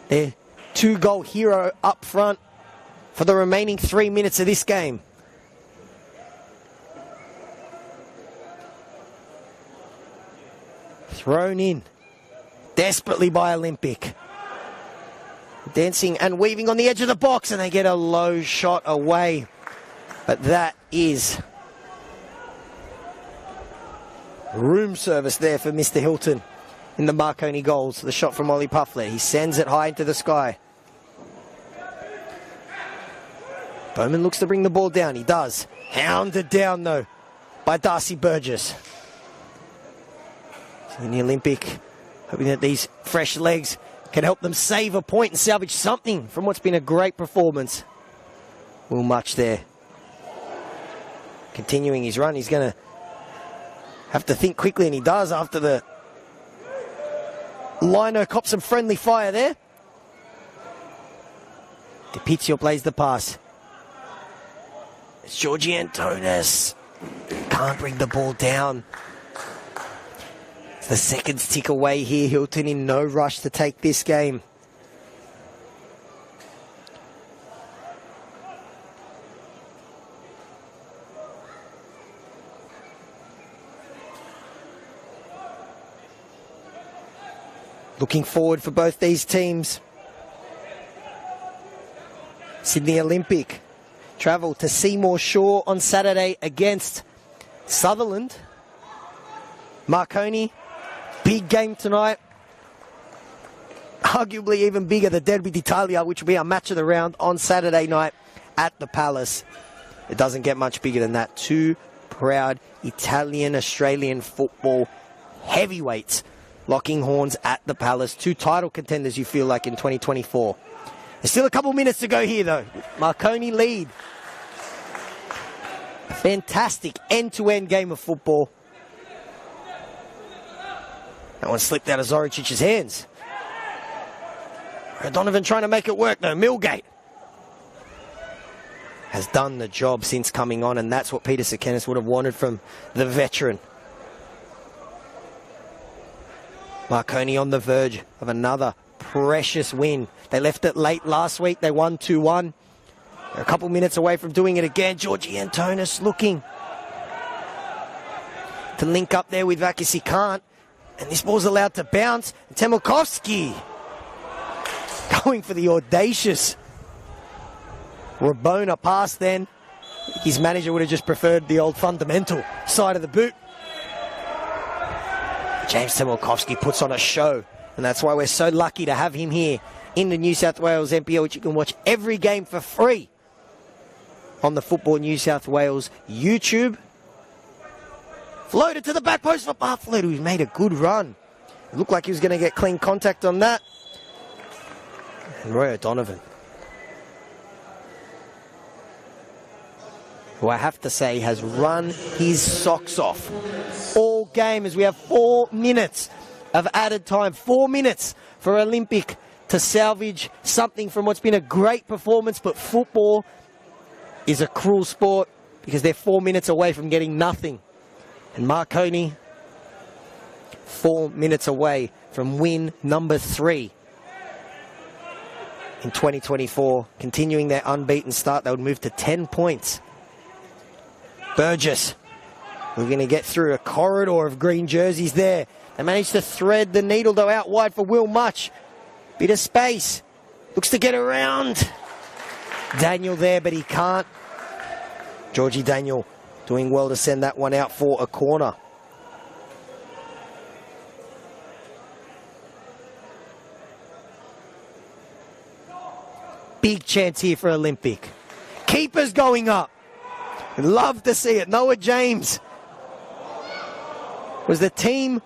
their 2-goal hero up front for the remaining 3 minutes of this game. Thrown in desperately by Olympic. Dancing and weaving on the edge of the box, and they get a low shot away. But that is room service there for Mr. Hilton in the Marconi goals. The shot from Ollie Puffler. He sends it high into the sky. Bowman looks to bring the ball down. He does. Hounded down, though, by Darcy Burgess. In the Olympic, hoping that these fresh legs can help them save a point and salvage something from what's been a great performance. Will Much there. Continuing his run, he's going to have to think quickly, and he does after the Lino cops some friendly fire there. DiPizio plays the pass. It's Georgie Antonis. Can't bring the ball down. The seconds tick away here. Hilton in no rush to take this game. Looking forward for both these teams. Sydney Olympic travel to Seymour Shore on Saturday against Sutherland. Marconi, big game tonight. Arguably even bigger, the Derby d'Italia, which will be our match of the round on Saturday night at the Palace. It doesn't get much bigger than that. 2 proud Italian-Australian football heavyweights locking horns at the Palace. 2 title contenders, you feel like, in 2024. There's still a couple minutes to go here, though. Marconi lead. A fantastic end-to-end game of football. That one slipped out of Zoricic's hands. Donovan trying to make it work, though. Millgate has done the job since coming on, and that's what Peter Sekenis would have wanted from the veteran. Marconi on the verge of another precious win. They left it late last week. They won 2-1. They're a couple minutes away from doing it again. Georgie Antonis looking to link up there with Vakis. He can't. And this ball's allowed to bounce. Temukovsky going for the audacious Rabona pass then. His manager would have just preferred the old fundamental side of the boot. James Temukovsky puts on a show, and that's why we're so lucky to have him here in the New South Wales NPL, which you can watch every game for free on the Football New South Wales YouTube. Floated to the back post for Bartlett, who's made a good run. It looked like he was going to get clean contact on that. And Roy O'Donovan, who I have to say has run his socks off all game, as we have 4 minutes of added time. 4 minutes for Olympic to salvage something from what's been a great performance, but football is a cruel sport because they're 4 minutes away from getting nothing. And Marconi, 4 minutes away from win number 3 in 2024. Continuing their unbeaten start, they would move to 10 points. Burgess, we're going to get through a corridor of green jerseys there. They managed to thread the needle, though, out wide for Will Much. Bit of space. Looks to get around Daniel there, but he can't. Georgie Daniel doing well to send that one out for a corner. Big chance here for Olympic. Keepers going up. Love to see it. Noah James was the team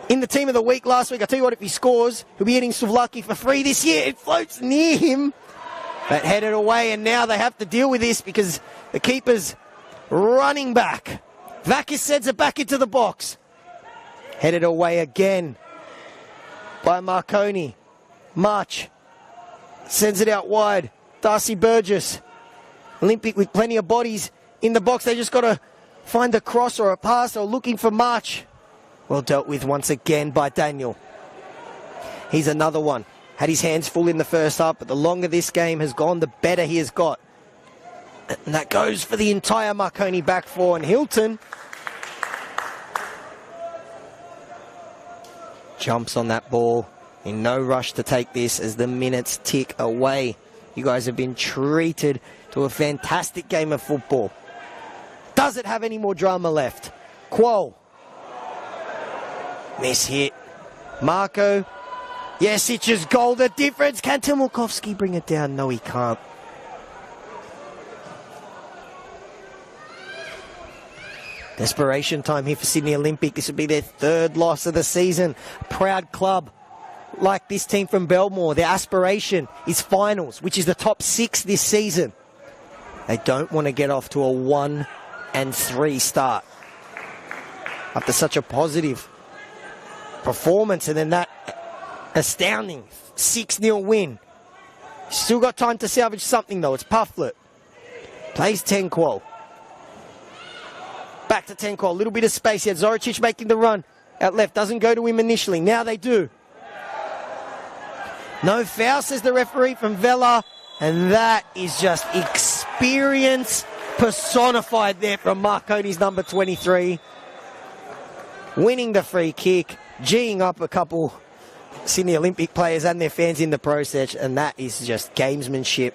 in the team of the week last week. I tell you what, if he scores, he'll be hitting Suvlaki for free this year. It floats near him, but headed away, and now they have to deal with this because the keeper's running back. Vakis sends it back into the box. Headed away again by Marconi. March sends it out wide. Darcy Burgess. Olympic with plenty of bodies in the box. They just got to find a cross or a pass. Or looking for March. Well dealt with once again by Daniel. He's another one. Had his hands full in the first half, but the longer this game has gone, the better he has got. And that goes for the entire Marconi back four. And Hilton jumps on that ball in no rush to take this as the minutes tick away. You guys have been treated to a fantastic game of football. Does it have any more drama left? Quo. Miss hit. Marco. Jasic's goal, the difference. Can Temukovsky bring it down? No, he can't. Desperation time here for Sydney Olympic. This would be their 3rd loss of the season. Proud club like this team from Belmore. Their aspiration is finals, which is the top 6 this season. They don't want to get off to a 1-3 start after such a positive performance, and then that astounding 6-0 win. Still got time to salvage something, though. It's Pufflet. Plays Tenquo. Back to Tenquo. A little bit of space here. Zoricic making the run out left. Doesn't go to him initially. Now they do. No foul, says the referee from Vela. And that is just experience personified there from Marconi's number 23. Winning the free kick. G'ing up a couple Sydney Olympic players and their fans in the process. And that is just gamesmanship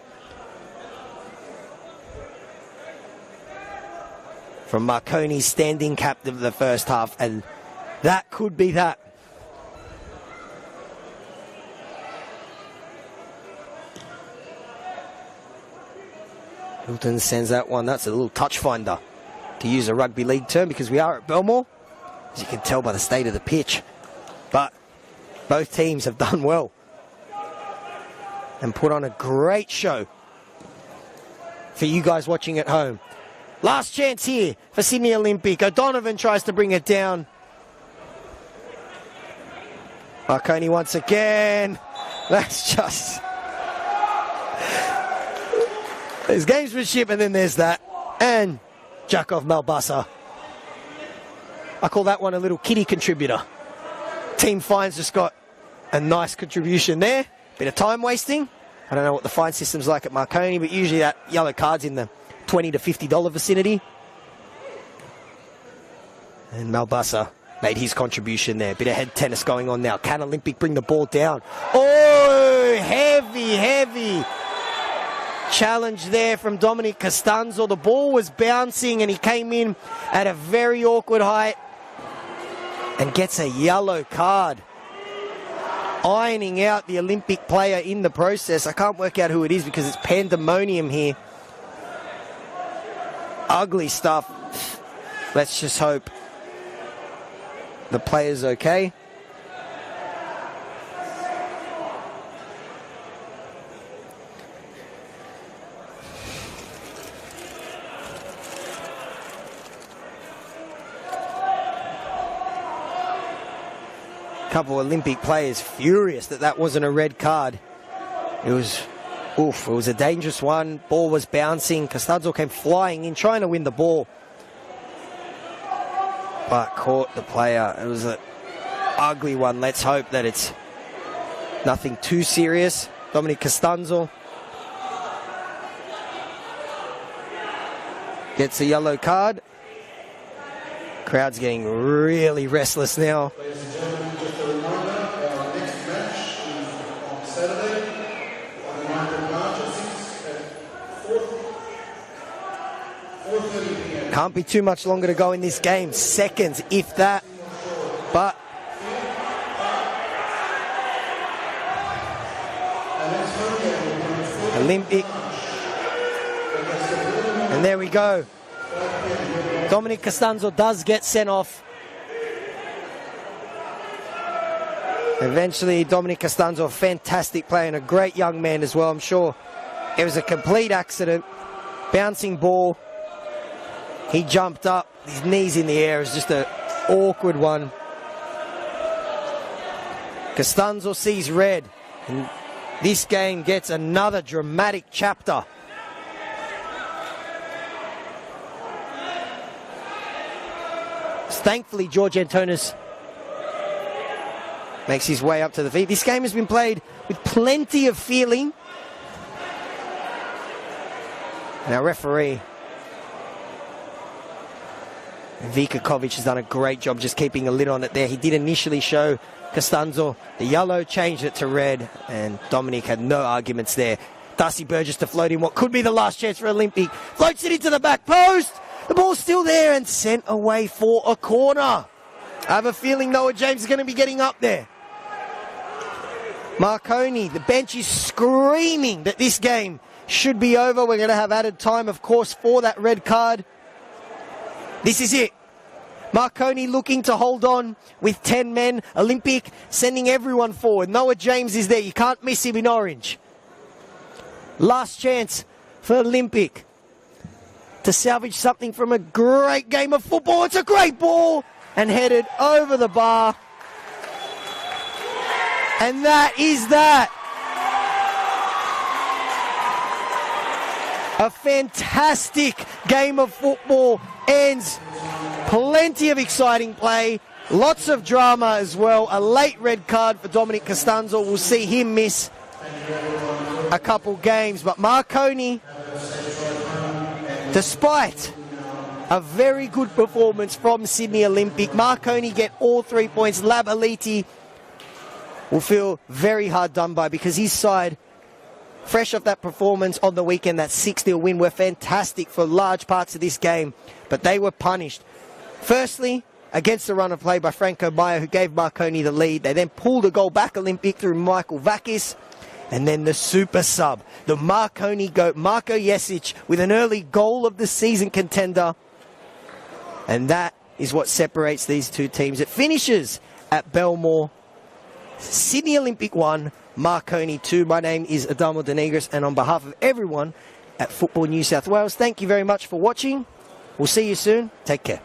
from Marconi's standing captain of the first half. And that could be that. Hilton sends that one. That's a little touch finder, to use a rugby league term, because we are at Belmore, as you can tell by the state of the pitch. But both teams have done well and put on a great show for you guys watching at home. Last chance here for Sydney Olympic. O'Donovan tries to bring it down. Marconi once again. That's just... There's gamesmanship and then there's that. And Jakov Malbasa. I call that one a little kitty contributor. Team Fines just got a nice contribution there. Bit of time wasting. I don't know what the fine system's like at Marconi, but usually that yellow card's in the $20 to $50 vicinity. And Malbasa made his contribution there. Bit of head tennis going on now. Can Olympic bring the ball down? Oh, heavy challenge there from Dominic Costanzo. The ball was bouncing and he came in at a very awkward height and gets a yellow card. Ironing out the Olympic player in the process. I can't work out who it is because it's pandemonium here. Ugly stuff. Let's just hope the player's okay. Couple Olympic players furious that wasn't a red card. It was a dangerous one. Ball was bouncing. Costanzo came flying in trying to win the ball, but caught the player. It was an ugly one. Let's hope that it's nothing too serious. Dominic Costanzo gets a yellow card. Crowd's getting really restless now. Ladies and gentlemen, just a reminder, our next match is on Saturday, on the 9th of March at 4:30 p.m. Can't be too much longer to go in this game. Seconds, if that. But Olympic. And there we go. Dominic Costanzo does get sent off. Eventually, Dominic Costanzo, a fantastic player and a great young man as well, I'm sure. It was a complete accident. Bouncing ball. He jumped up, his knees in the air. It was just an awkward one. Costanzo sees red. And this game gets another dramatic chapter. Thankfully, George Antonis makes his way up to the feet. This game has been played with plenty of feeling. And our referee, Vika Kovic, has done a great job just keeping a lid on it there. He did initially show Costanzo the yellow, changed it to red, and Dominic had no arguments there. Darcy Burgess to float in what could be the last chance for Olympic. Floats it into the back post. The ball's still there and sent away for a corner. I have a feeling Noah James is going to be getting up there. Marconi, the bench is screaming that this game should be over. We're going to have added time, of course, for that red card. This is it. Marconi looking to hold on with 10 men. Olympic sending everyone forward. Noah James is there. You can't miss him in orange. Last chance for Olympic to salvage something from a great game of football. It's a great ball and headed over the bar. And that is that. A fantastic game of football ends. Plenty of exciting play. Lots of drama as well. A late red card for Dominic Costanzo. We'll see him miss a couple games. But Marconi, despite a very good performance from Sydney Olympic, Marconi get all 3 points. Lab Aliti will feel very hard done by because his side, fresh off that performance on the weekend, that 6-0 win, were fantastic for large parts of this game, but they were punished. Firstly, against the run of play by Franco Meyer, who gave Marconi the lead. They then pulled a goal back Olympic through Michael Vakis. And then the super sub, the Marconi goat, Marko Jesic, with an early goal of the season contender. And that is what separates these two teams. It finishes at Belmore. Sydney Olympic 1, Marconi 2. My name is Adamo Denegris, and on behalf of everyone at Football New South Wales, thank you very much for watching. We'll see you soon. Take care.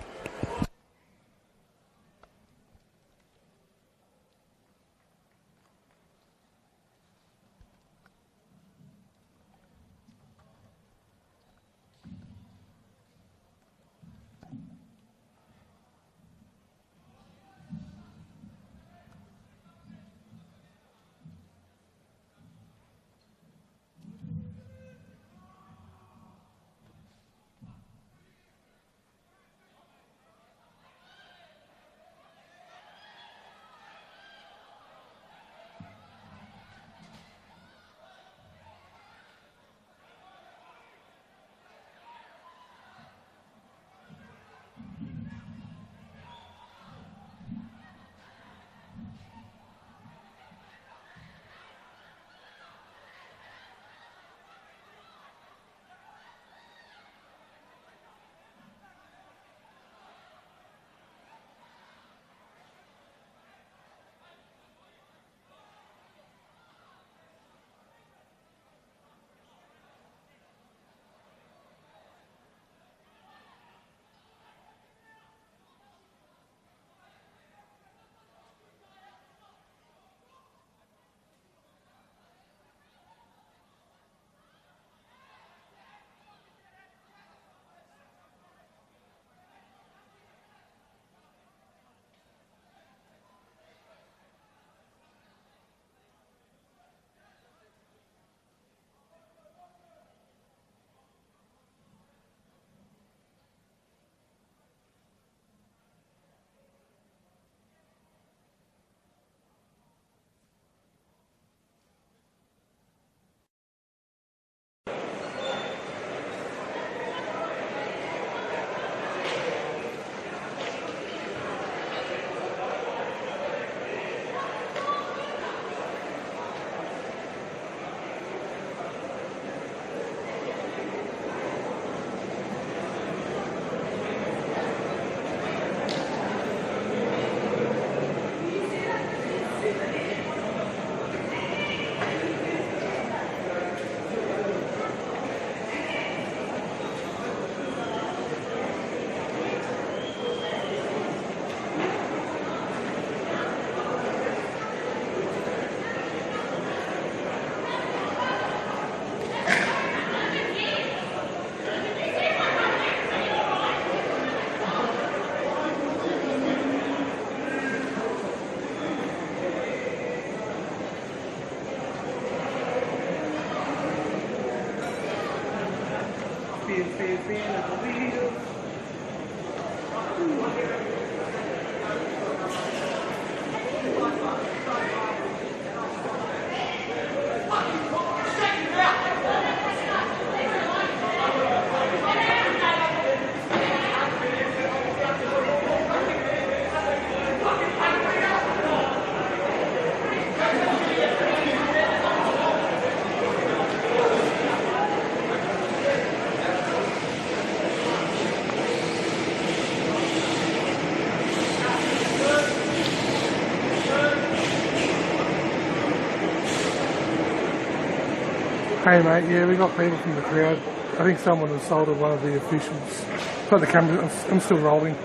Hey mate, yeah, we got people from the crowd. I think someone assaulted one of the officials. Got the camera, I'm still rolling.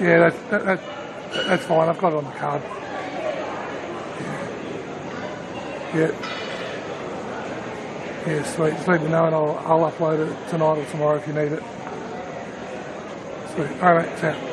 Yeah, that's fine, I've got it on the card. Yeah. Yeah, sweet. Just let me know and I'll upload it tonight or tomorrow if you need it. Sweet. Alright mate, ciao.